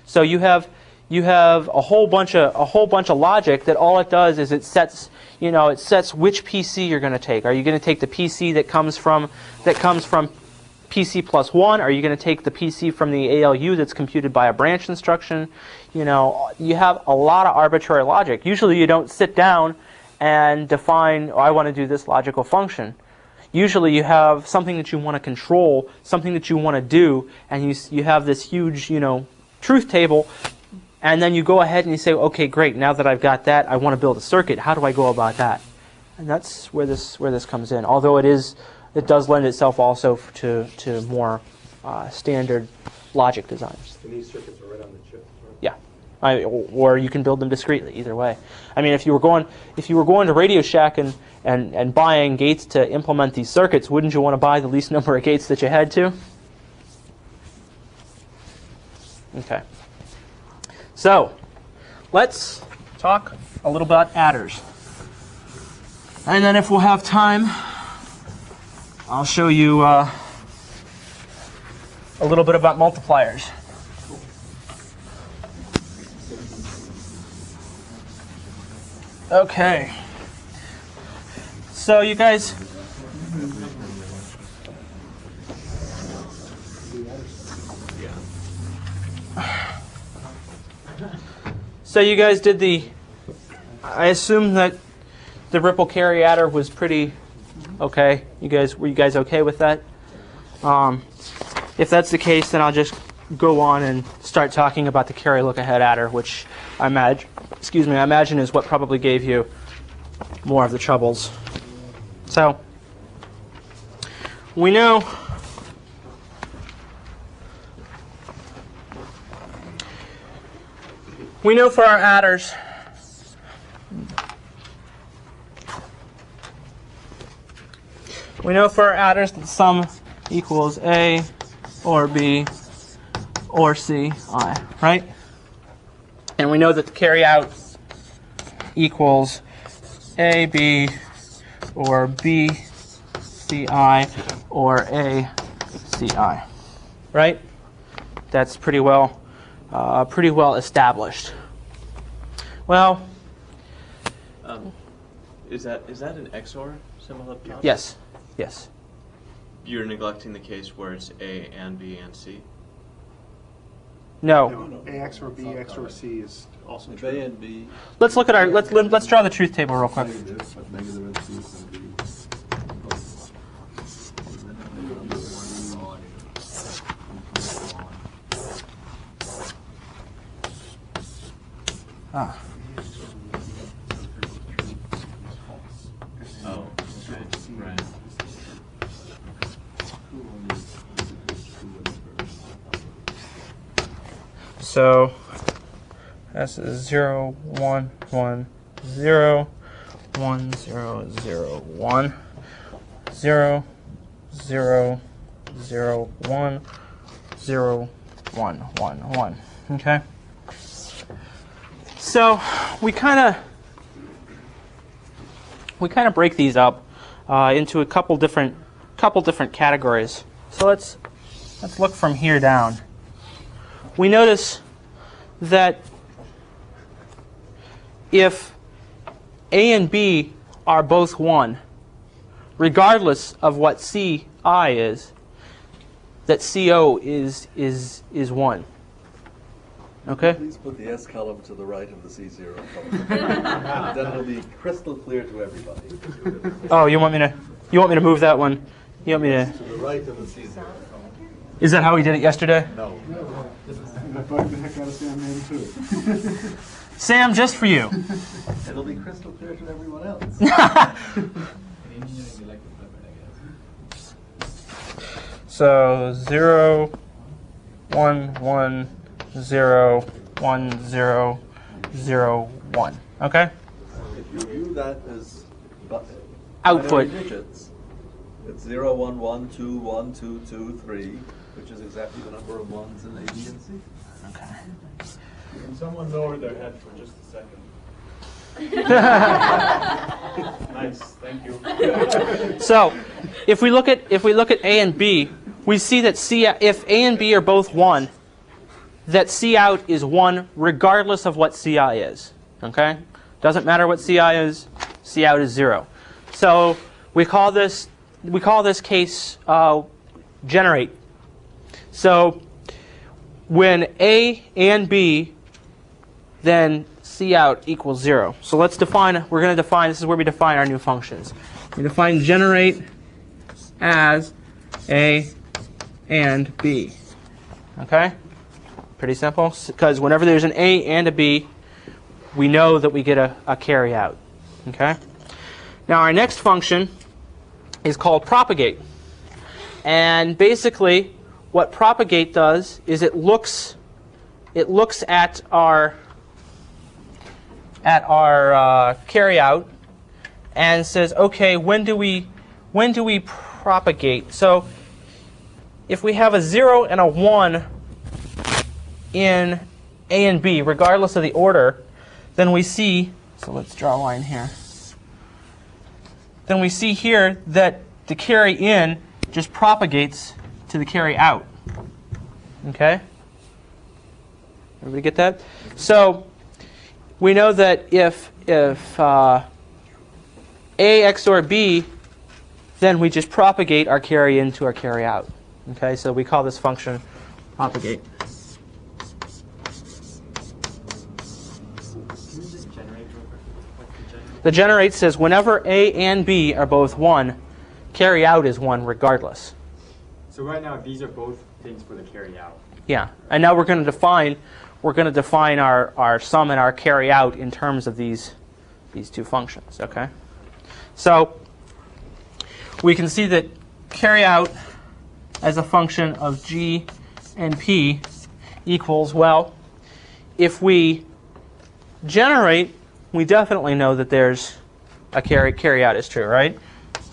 So you have a whole bunch of logic that all it does is it sets which PC you're going to take. Are you going to take the PC that comes from PC plus 1? Are you going to take the PC from the ALU that's computed by a branch instruction? You have a lot of arbitrary logic. Usually you don't sit down and define, I want to do this logical function. Usually you have something that you want to control, something that you want to do, and you have this huge, truth table, and then you go ahead and you say, okay, great, now that I've got that, I want to build a circuit. How do I go about that? And that's where this comes in. Although it does lend itself also to more standard logic designs. And these circuits are right on the chip, right? Yeah. Or you can build them discretely, either way. I mean, if you were going to Radio Shack and buying gates to implement these circuits, wouldn't you want to buy the least number of gates that you had to? Okay. So, let's talk a little about adders. And then if we'll have time, I'll show you a little bit about multipliers. Okay. So you guys, did I assume that the ripple carry adder was pretty okay. Were you guys okay with that? If that's the case, then I'll just go on and start talking about the carry look ahead adder, which I imagine is what probably gave you more of the troubles. So we know for our adders that the sum equals A or B or C I, right? And we know that the carry out equals A, B, or B, C, I, or A, C, I, right? That's pretty well established. Well, is that an XOR symbol up top? Yes. Yes. You're neglecting the case where it's A and B and C? No. AX or BX or C is also true. A and B. Let's look at let's draw the truth table real quick. Ah. Oh, okay. Right. So this is 0, 1, 1, 0, 1, 0, 0, 1, 0, 0, 0, 1, 0, 1, 1, 1. Okay? So we kind of break these up into a couple different categories. So let's look from here down. We notice that if A and B are both 1, regardless of what Ci is, that CO is 1. Okay? Please put the S column to the right of the C0 column. Then it'll be crystal clear to everybody. Oh, you want me to move that one? You want me to? To the right of the C0 column. Is that how we did it yesterday? No. I bugged the heck out of Sam Man too. Sam, just for you. It'll be crystal clear to everyone else. So 0, 1, 1, 0, 1, 0, 0, 1. Okay? If you view that as output binary digits, it's 0, 1, 1, 2, 1, 2, 2, 3, which is exactly the number of ones in A, B, and C. Okay. Can someone lower their head for just a second? Nice, thank you. So, if we look at A and B, we see that if A and B are both 1, that C out is 1 regardless of what Ci is. Okay? Doesn't matter what Ci is, C out is 0. So we call this case generate. So when A and B, then C out equals 0. So let's define. We're going to define. This is where we define our new functions. We define generate as A and B. Okay? Pretty simple. Because whenever there's an A and a B, we know that we get a carry out. Okay? Now our next function is called propagate. And basically, what propagate does is it looks at our carry out and says, okay, when do we propagate? So if we have a 0 and a 1 in A and B, regardless of the order, then we see, so let's draw a line here. Then we see here that the carry in just propagates to the carry out. Okay? Everybody get that? So we know that if A XOR B, then we just propagate our carry in to our carry out. Okay? So we call this function propagate. The generate says whenever A and B are both 1, carry out is 1 regardless. So right now these are both things for the carry out. Yeah, and now we're going to define our sum and our carry out in terms of these two functions. Okay, so we can see that carry out as a function of G and P equals, well, if we generate, we definitely know that there's a carry out is true, right?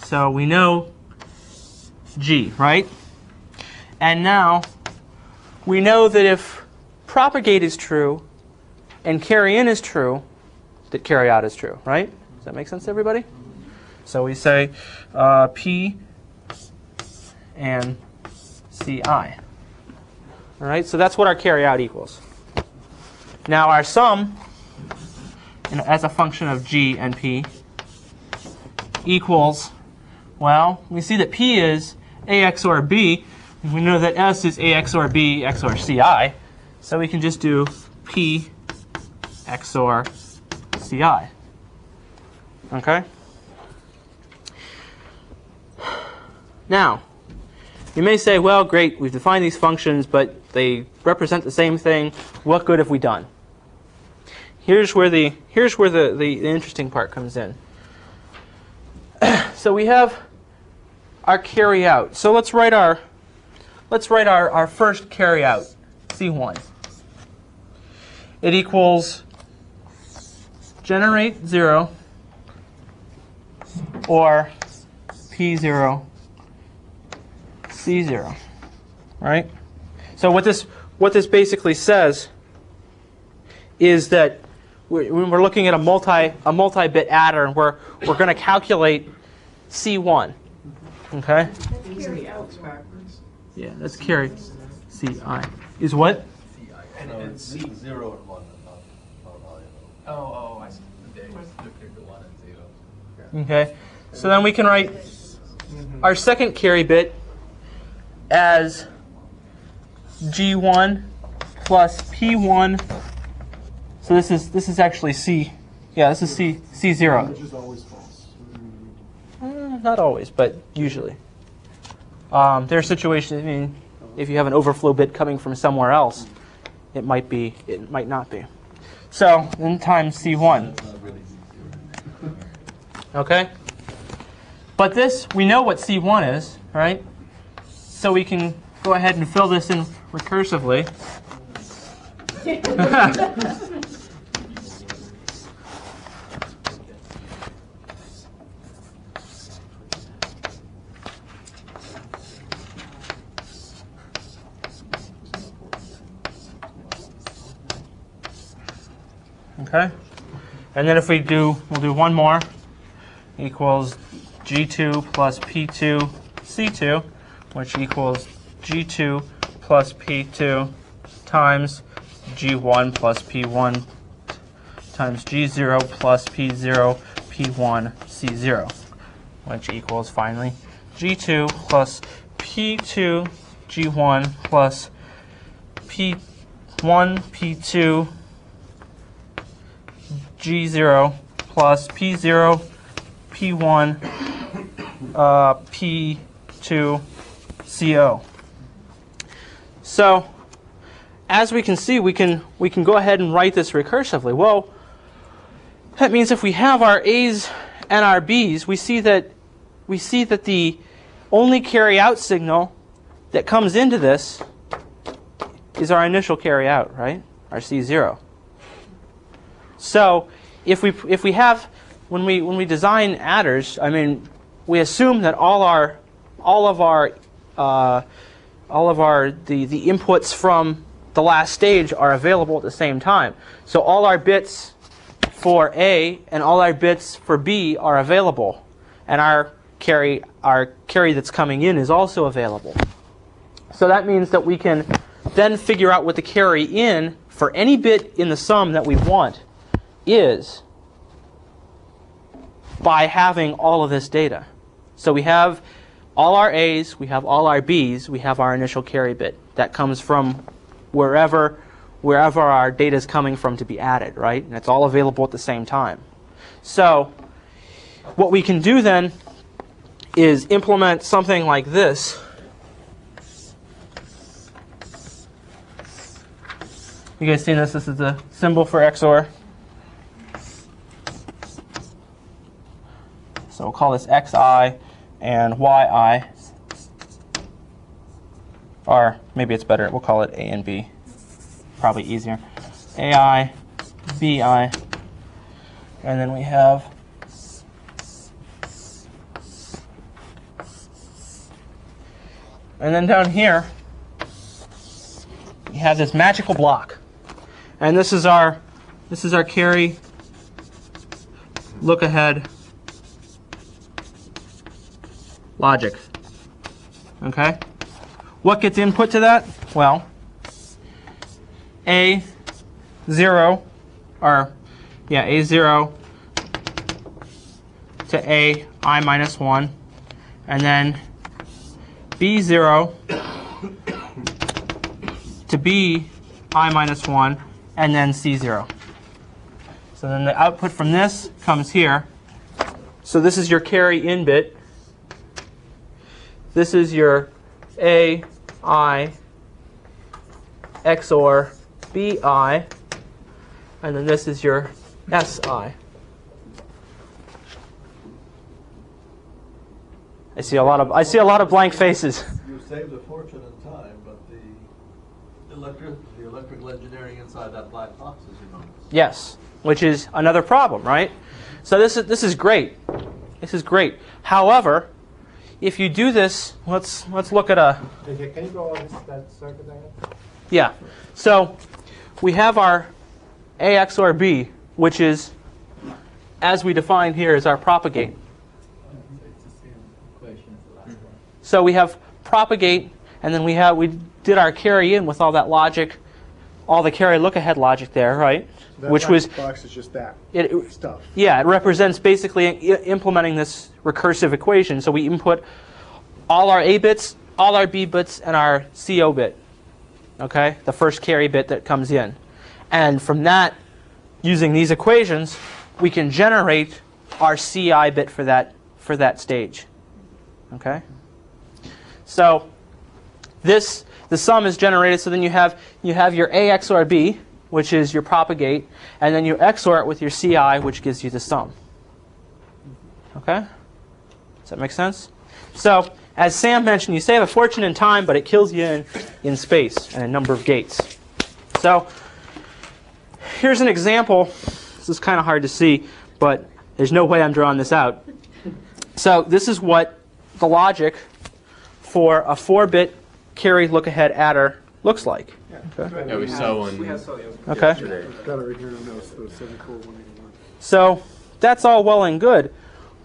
So we know G, right? And now we know that if propagate is true and carry in is true, that carry out is true, right? Does that make sense to everybody? So we say P and CI. All right, so that's what our carry out equals. Now our sum, as a function of G and P, equals, well, we see that P is A XOR B. We know that S is A XOR B XOR CI. So we can just do P XOR CI. Okay? Now, you may say, well, great, we've defined these functions, but they represent the same thing. What good have we done? Here's where the interesting part comes in. So we have our carry out. So let's write our first carry out, C1. It equals generate 0 or P0 C0, right? So what this basically says is that when we're looking at a multi-bit adder, and we're going to calculate C1. Okay? Carry outs backwards. Yeah, that's carry Ci. Is what? No, it's C0 and 1 and not I. Oh, I see. Okay. So then we can write our second carry bit as G1 plus P1. So this is actually C. Yeah, this is C0. Which is always false. Not always, but usually. There are situations, I mean, if you have an overflow bit coming from somewhere else, it might not be. So then times C1. Okay? But this, we know what C1 is, right? So we can go ahead and fill this in recursively. Okay? And then if we'll do one more, equals G2 plus P2 C2, which equals G2 plus P2 times G1 plus P1 times G0 plus P0 P1 C0, which equals finally G2 plus P2 G1 plus P1 P2 G0 plus P0 P1 P2 CO. So as we can see, we can go ahead and write this recursively. Well, that means if we have our A's and our B's, we see that the only carry out signal that comes into this is our initial carry out, right? Our C0. So if we have, when we design adders, I mean, we assume that all of the inputs from the last stage are available at the same time. So all our bits for A and all our bits for B are available, and our carry that's coming in is also available. So that means that we can then figure out what the carry in for any bit in the sum that we want is by having all of this data. So we have all our A's, we have all our B's, we have our initial carry bit that comes from wherever our data is coming from to be added, right? And it's all available at the same time. So what we can do then is implement something like this. You guys seen this? This is the symbol for XOR. So we'll call this XI and YI. Or maybe it's better, we'll call it A and B. Probably easier. AI, BI, and then we have and then down here we have this magical block. And this is our carry look ahead logic. Okay? What gets input to that? Well, A0 to AI minus 1, and then B0 to BI minus 1, and then C0. So then the output from this comes here. So this is your carry in bit. This is your AI XOR BI, and then this is your SI. I see a lot of blank faces. You saved a fortune in time, but the electrical engineering inside that black box is enormous. Yes, which is another problem, right? So this is great. This is great. However, if you do this, let's look at a. Okay, can you go on that circuit there? Yeah. So we have our A XOR B, which is, as we defined here, is our propagate. So we have propagate, and then we did our carry in with all that logic, all the carry look ahead logic there, right? That Which was box is just that stuff. Yeah, it represents basically implementing this recursive equation. So we input all our A bits, all our B bits, and our CO bit. Okay, the first carry bit that comes in, and from that, using these equations, we can generate our CI bit for that stage. Okay, so the sum is generated. So then you have your A XOR B, which is your propagate, and then you XOR it with your CI, which gives you the sum. Okay, does that make sense? So as Sam mentioned, you save a fortune in time, but it kills you in space and a number of gates. So here's an example. This is kind of hard to see, but there's no way I'm drawing this out. So this is what the logic for a 4-bit carry look-ahead adder looks like. Okay. Yeah, we saw one. Okay. Yesterday. Got it right here in the notes, the 74181. So that's all well and good.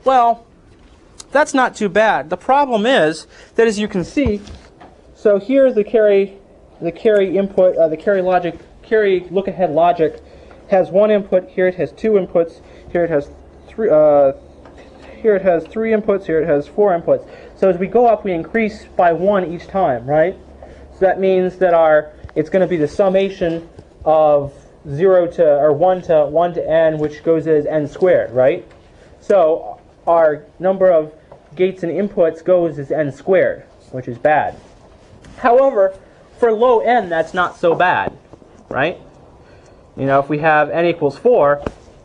Well, that's not too bad. The problem is that, as you can see, so here the carry input, the carry look-ahead logic has one input. Here it has two inputs. Here it has three. Here it has three inputs. Here it has four inputs. So as we go up, we increase by one each time, right? So that means that it's going to be the summation of 1 to n, which goes as n squared, right? So our number of gates and inputs goes as n squared, which is bad. However, for low n, that's not so bad, right? If we have n equals 4,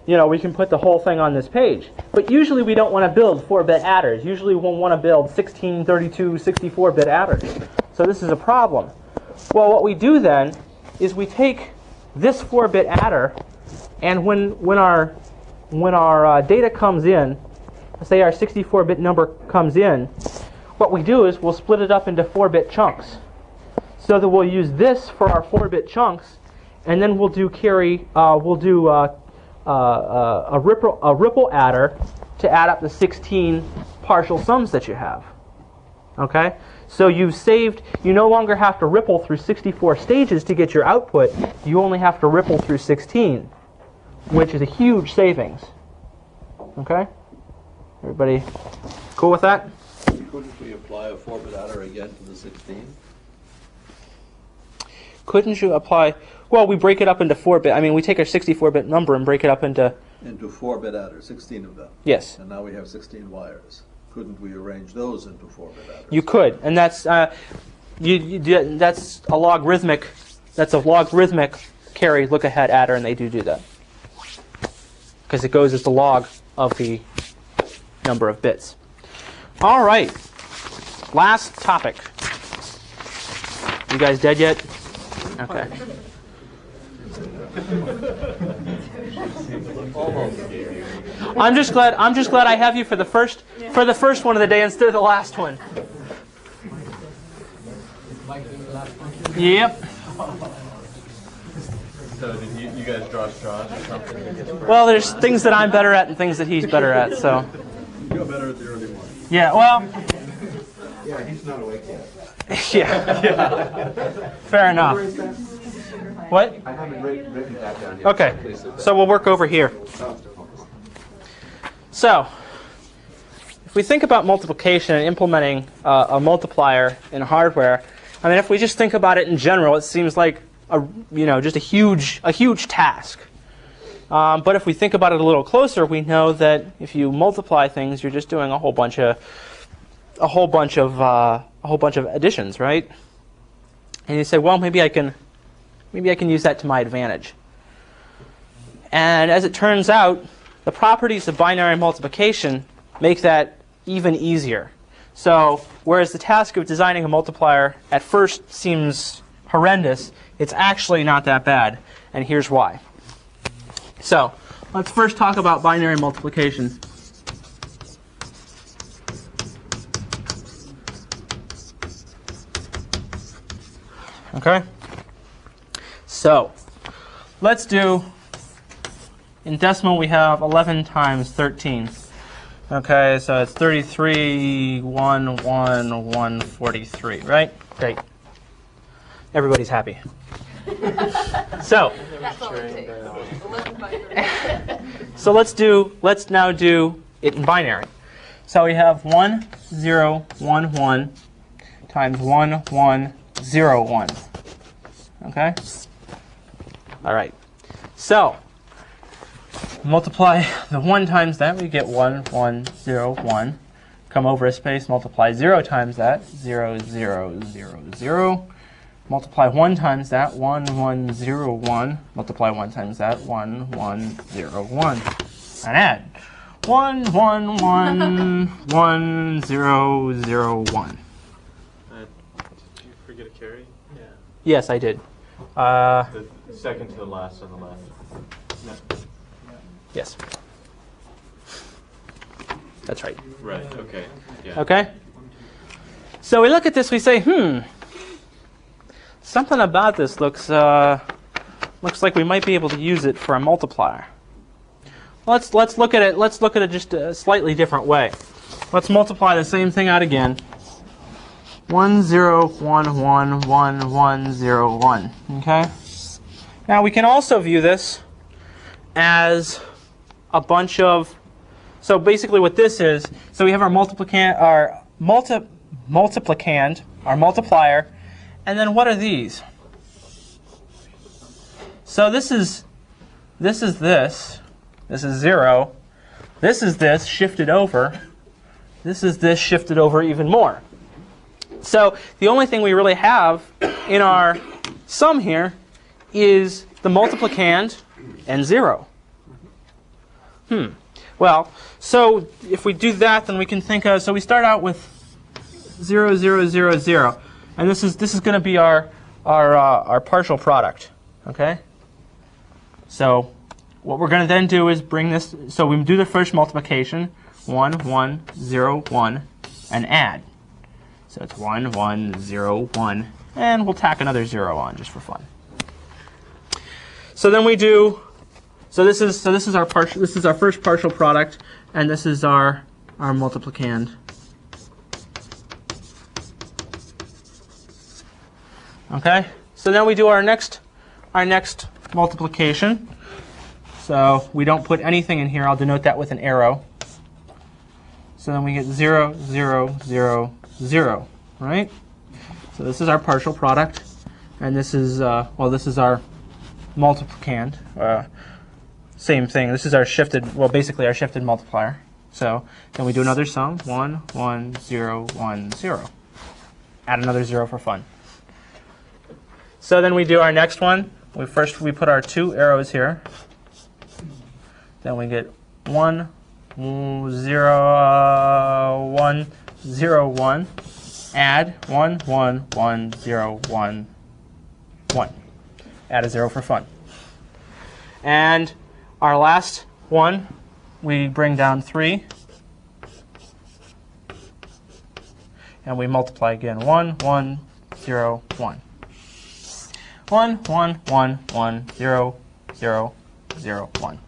we can put the whole thing on this page. But usually we don't want to build 4-bit adders. Usually we'll want to build 16, 32, 64-bit adders. So this is a problem. Well, what we do then is we take this 4-bit adder, and when our data comes in, say our 64-bit number comes in, what we do is we'll split it up into 4-bit chunks. So that we'll use this for our 4-bit chunks, and then we'll do a ripple adder to add up the 16 partial sums that you have. Okay? So you no longer have to ripple through 64 stages to get your output. You only have to ripple through 16, which is a huge savings. Okay? Everybody cool with that? Couldn't we apply a 4-bit adder again to the 16? Couldn't you apply... Well, we break it up into 4-bit. I mean, we take our 64-bit number and break it up into... Into 4-bit adders, 16 of them. Yes. And now we have 16 wires. Couldn't we arrange those into 4-bit adders? You could, and that's that's a logarithmic. That's a logarithmic carry look-ahead adder, and they do that because it goes as the log of the number of bits. All right, last topic. You guys dead yet? Okay. I'm just glad I have you for the first one of the day instead of the last one. Yep. So did you guys draw straws or something? Well, there's things that I'm better at and things that he's better at. So. You're better at the early one. Yeah. Well. Yeah, he's not awake yet. Yeah. Fair enough. What? I haven't written that down yet. Okay. So we'll work over here. So, if we think about multiplication and implementing a multiplier in hardware, I mean, if we just think about it in general, it seems like just a huge task. But if we think about it a little closer, we know that if you multiply things, you're just doing a whole bunch of additions, right? And you say, well, maybe I can use that to my advantage. And as it turns out, the properties of binary multiplication make that even easier. So whereas the task of designing a multiplier at first seems horrendous, it's actually not that bad. And here's why. So let's first talk about binary multiplication. Okay? So let's do, in decimal we have 11 times 13. Okay, so it's 33, 1, 1, 143, right? Great. Everybody's happy. So, That's all it takes. 11 by 30. so let's now do it in binary. So we have 1, 0, 1, 1 times 1, 1, 0, 1. Okay? All right. So, multiply the 1 times that, we get 1, 1, 0, 1. Come over a space, multiply 0 times that, 0, 0, 0, 0. Multiply 1 times that, 1, 1, 0, 1. Multiply 1 times that, 1, 1, 0, 1. And add. 1, 1, 1, 1, 0, 0, 1. Did you forget a carry? Yeah. Yes, I did. The second to the last on the left. No. Yes. That's right. Right, okay. Yeah. Okay? So we look at this, we say, something about this looks like we might be able to use it for a multiplier. Let's look at it. Let's look at it just a slightly different way. Let's multiply the same thing out again. 1, 0, 1, 1, 1, 1, 0, 1. Okay? Now we can also view this as a bunch of, so basically what this is, so we have our multiplicand, our multiplicand, our multiplier, and then what are these? So this is this, this is 0, this is this shifted over, this is this shifted over even more. So the only thing we really have in our sum here is the multiplicand and 0. Well, so if we do that, then we can think of, so we start out with 0, 0, 0, 0. And this is going to be our partial product. Okay? So what we're going to then do is bring this, so we do the first multiplication, 1, 1, 0, 1, and add. So it's 1, 1, 0, 1, and we'll tack another 0 on just for fun. So then we do, so this is our first partial product, and this is our multiplicand. Okay? So then we do our next multiplication. So we don't put anything in here. I'll denote that with an arrow. So then we get 0, 0, 0, 0, right? So this is our partial product, and this is this is our multiplicand. Same thing. This is our shifted, basically our shifted multiplier. So then we do another sum, 1, 1, 0, 1, 0. Add another 0 for fun. So then we do our next one. We put our 2 arrows here. Then we get 1, 0, 1, 0, 1. Add 1, 1, 1, 0, 1, 1. Add a 0 for fun. And our last one, we bring down 3. And we multiply again. 1, 1, 0, 1. 1, 1, 1, 1, 0, 0, 0, 1.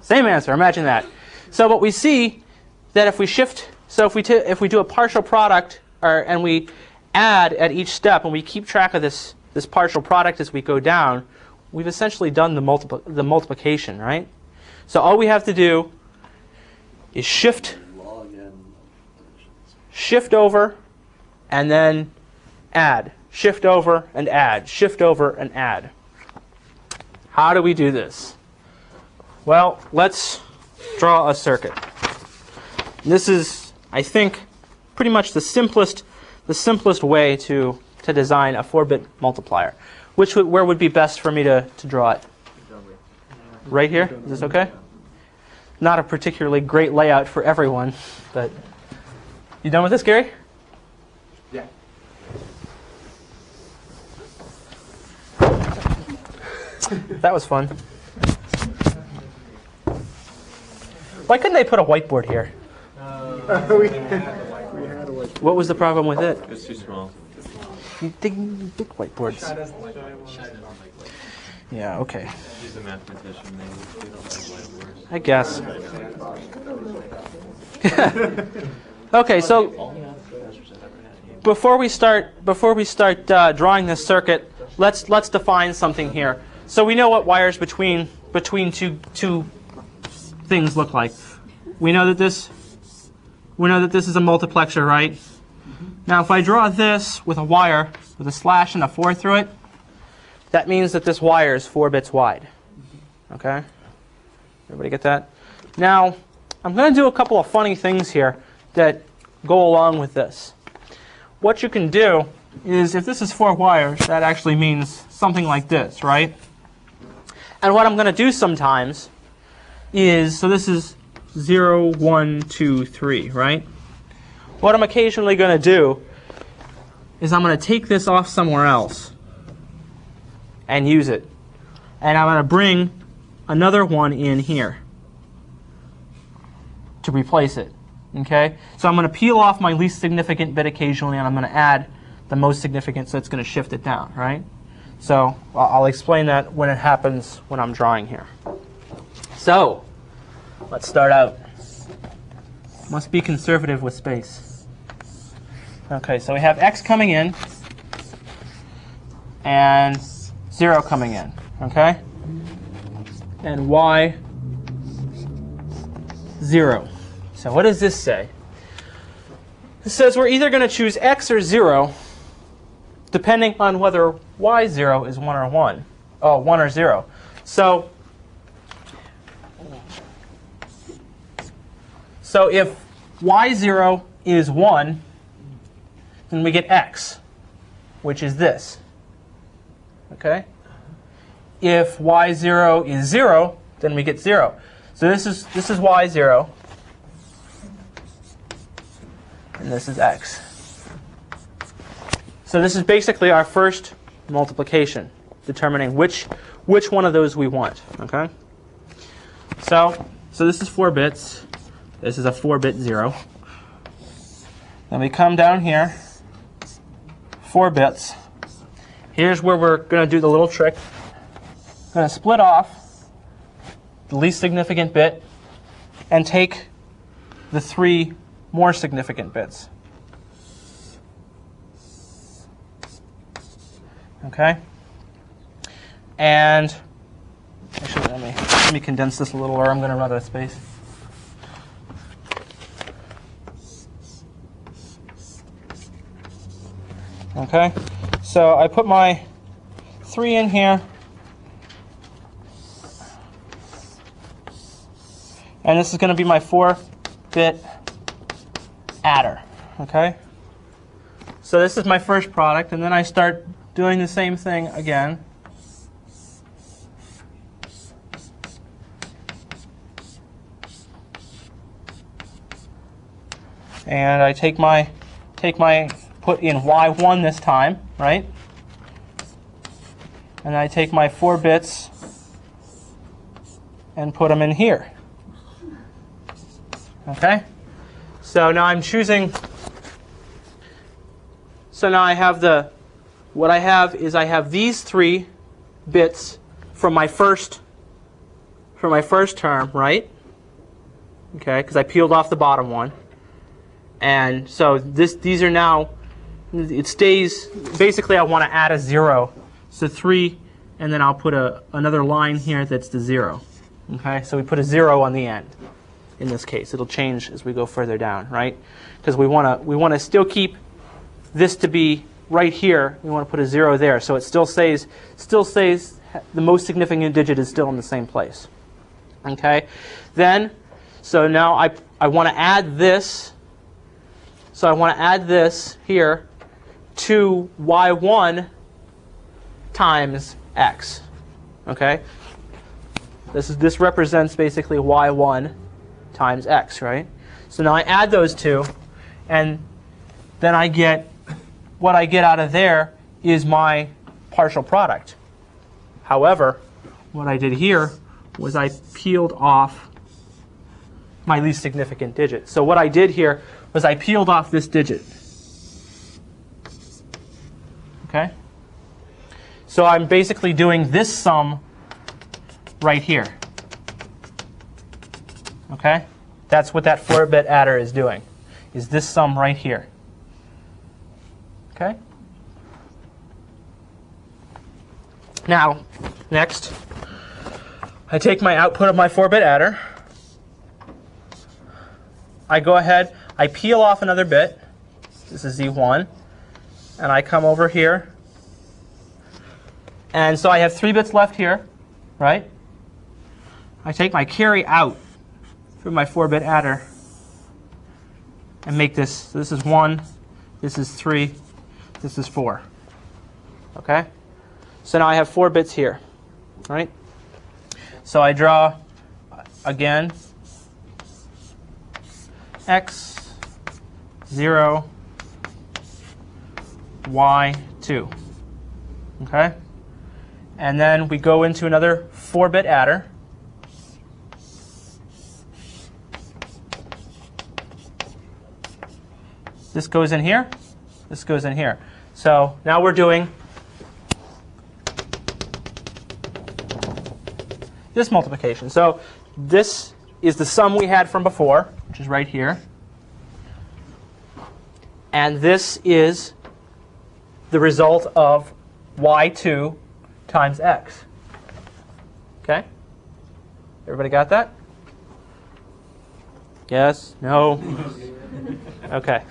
Same answer. Imagine that. So what we see that if we shift, so if we do a partial product and we add at each step and we keep track of this partial product as we go down, we've essentially done the multiplication, right? So all we have to do is shift over and then add. Shift over and add. Shift over and add. How do we do this? Well, let's draw a circuit. This is, I think, pretty much the simplest way to design a 4-bit multiplier. Where would be best for me to draw it? Right here? Is this okay? Not a particularly great layout for everyone, but you done with this, Gary? Yeah. That was fun. Why couldn't they put a whiteboard here? We had a whiteboard. What was the problem with it? It's too small. Big whiteboards. Yeah, okay. He's a mathematician. They don't like light words. I guess. Okay, so before we start drawing this circuit, let's define something here. So we know what wires between two things look like. We know that this is a multiplexer, right? Now, if I draw this with a wire with a slash and a 4 through it, that means that this wire is 4 bits wide. Okay? Everybody get that? Now, I'm going to do a couple of funny things here that go along with this. What you can do is, if this is 4 wires, that actually means something like this, right? And what I'm going to do sometimes is, so this is 0, 1, 2, 3, right? What I'm occasionally going to do is I'm going to take this off somewhere else and use it. And I'm going to bring another one in here to replace it. Okay? So I'm going to peel off my least significant bit occasionally, and I'm going to add the most significant, so it's going to shift it down, right? So I'll explain that when it happens when I'm drawing here. So let's start out. Must be conservative with space. Okay, so we have x coming in and 0 coming in, okay? And y 0. So what does this say? It says we're either going to choose x or 0 depending on whether y0 is 1 or 1. Oh, 1 or 0. So if y0 is 1, then we get x, which is this. Okay? If y0 is 0, then we get 0. So this is y0, and this is x. So this is basically our first multiplication, determining which one of those we want. Okay? So this is 4 bits. This is a 4-bit 0. Then we come down here, 4 bits. Here's where we're going to do the little trick. I'm going to split off the least significant bit and take the 3 more significant bits. Okay? And actually, let me condense this a little, or I'm going to run out of space. Okay, so I put my 3 in here, and this is going to be my 4-bit adder. Okay, so this is my first product, and then I start doing the same thing again. And I put in y1 this time, right? And I take my 4 bits and put them in here. Okay? So now I'm choosing. So now I have what I have these 3 bits from my first term, right? Okay, because I peeled off the bottom one. And so these are now, it stays, basically I want to add a 0. So 3, and then I'll put another line here that's the 0. Okay, so we put a 0 on the end. In this case, it'll change as we go further down, right? Because we want to still keep this to be right here. We want to put a 0 there, so it still stays the most significant digit is still in the same place. Okay, then so now I want to add this. So I want to add this here to y1 times x. Okay? This represents basically y1 times x, right? So now I add those two, and then I get what I get out of there is my partial product. However, what I did here was I peeled off my least significant digit. So what I did here was I peeled off this digit. Okay? So I'm basically doing this sum right here. Okay? That's what that 4-bit adder is doing, is this sum right here. Okay? Now, next, I take my output of my 4-bit adder. I go ahead, I peel off another bit. This is Z1. And I come over here. And so I have 3 bits left here, right? I take my carry out from my 4-bit adder and make this. So this is 1, this is 3, this is 4. Okay? So now I have 4 bits here, right? So I draw, again, X, 0, Y, 2. Okay? And then we go into another 4-bit adder. This goes in here. This goes in here. So now we're doing this multiplication. So this is the sum we had from before, which is right here. And this is the result of y2 times x. Okay? Everybody got that? Yes? No? Okay.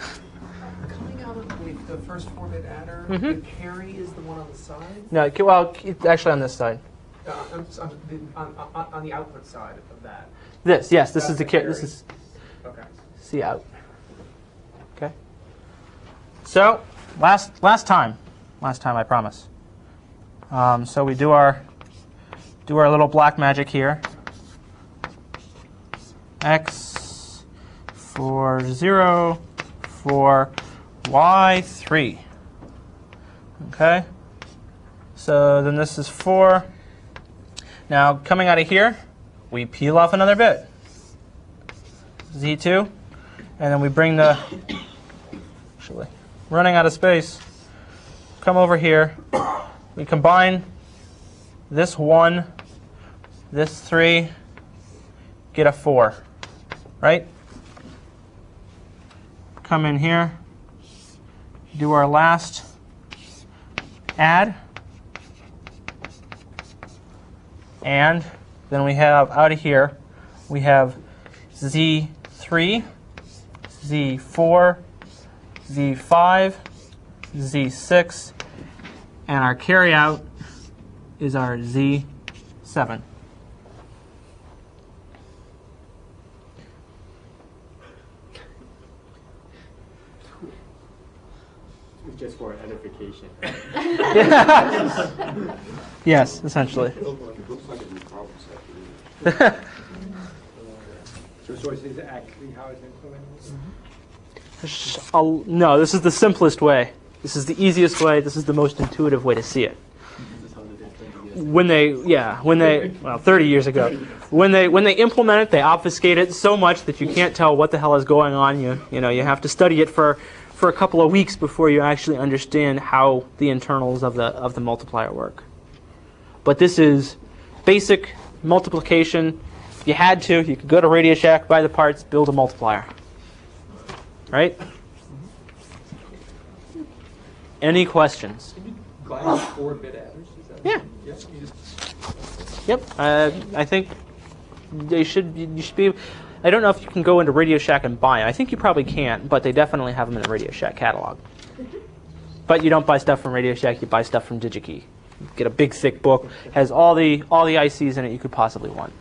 Coming out of the first 4-bit adder, Mhm. the carry is the one on the side? No, well, it's actually on this side. On the output side of that. This, yes, this That's is the the carry. carry. This is Okay. C out. Okay. So last time, I promise. So we do our little black magic here. X for 0 for y3. Okay. So then this is 4. Now coming out of here, we peel off another bit. Z2, and then we bring the, actually, running out of space, come over here, we combine this 1, this 3, get a 4, right? Come in here, do our last add, and then we have out of here, we have Z3, Z4, Z5, Z6, and our carryout is our Z7. Just for edification. Yes, essentially. So is it actually how it's implemented? No, this is the simplest way. This is the easiest way. This is the most intuitive way to see it. Well, 30 years ago, when they implement it, they obfuscate it so much that you can't tell what the hell is going on. You have to study it for a couple of weeks before you actually understand how the internals of the multiplier work. But this is basic multiplication. If you had to, you could go to Radio Shack, buy the parts, build a multiplier. Right? Any questions? Glass 4-bit adders? Is that Yeah. Yep. I think you should be. I don't know if you can go into Radio Shack and buy them. I think you probably can't, but they definitely have them in the Radio Shack catalog. But you don't buy stuff from Radio Shack. You buy stuff from DigiKey. You get a big thick book, has all the ICs in it you could possibly want.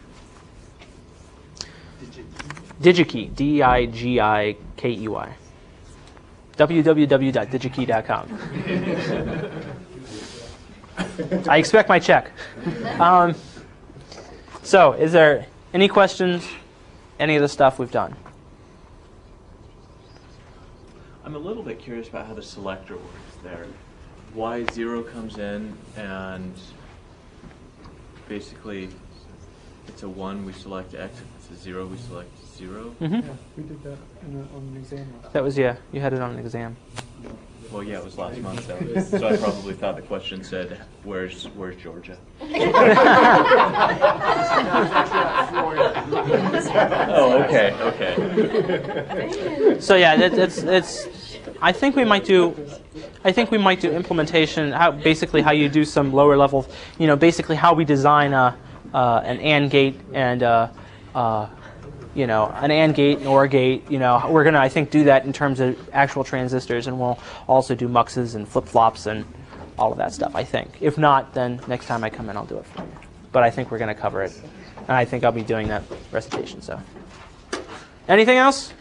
DigiKey, DIGIKEY. www.digikey.com. I expect my check. So, is there any questions? Any of the stuff we've done? I'm a little bit curious about how the selector works there. Y0 comes in and basically it's a 1, we select X. If it's a 0, we select 0. Mm-hmm. Yeah, we did that on an exam. That was, yeah, you had it on an exam. Well, yeah, it was last month, so I probably thought the question said, "Where's Georgia?" Oh, okay. So yeah, it's. I think we might do implementation. Basically how you do some lower level. Basically how we design an AND gate and an AND gate, an OR gate. We're gonna, I think, do that in terms of actual transistors, and we'll also do muxes and flip flops and all of that stuff. I think. If not, then next time I come in, I'll do it for you. But I think we're gonna cover it, and I think I'll be doing that recitation. So, anything else?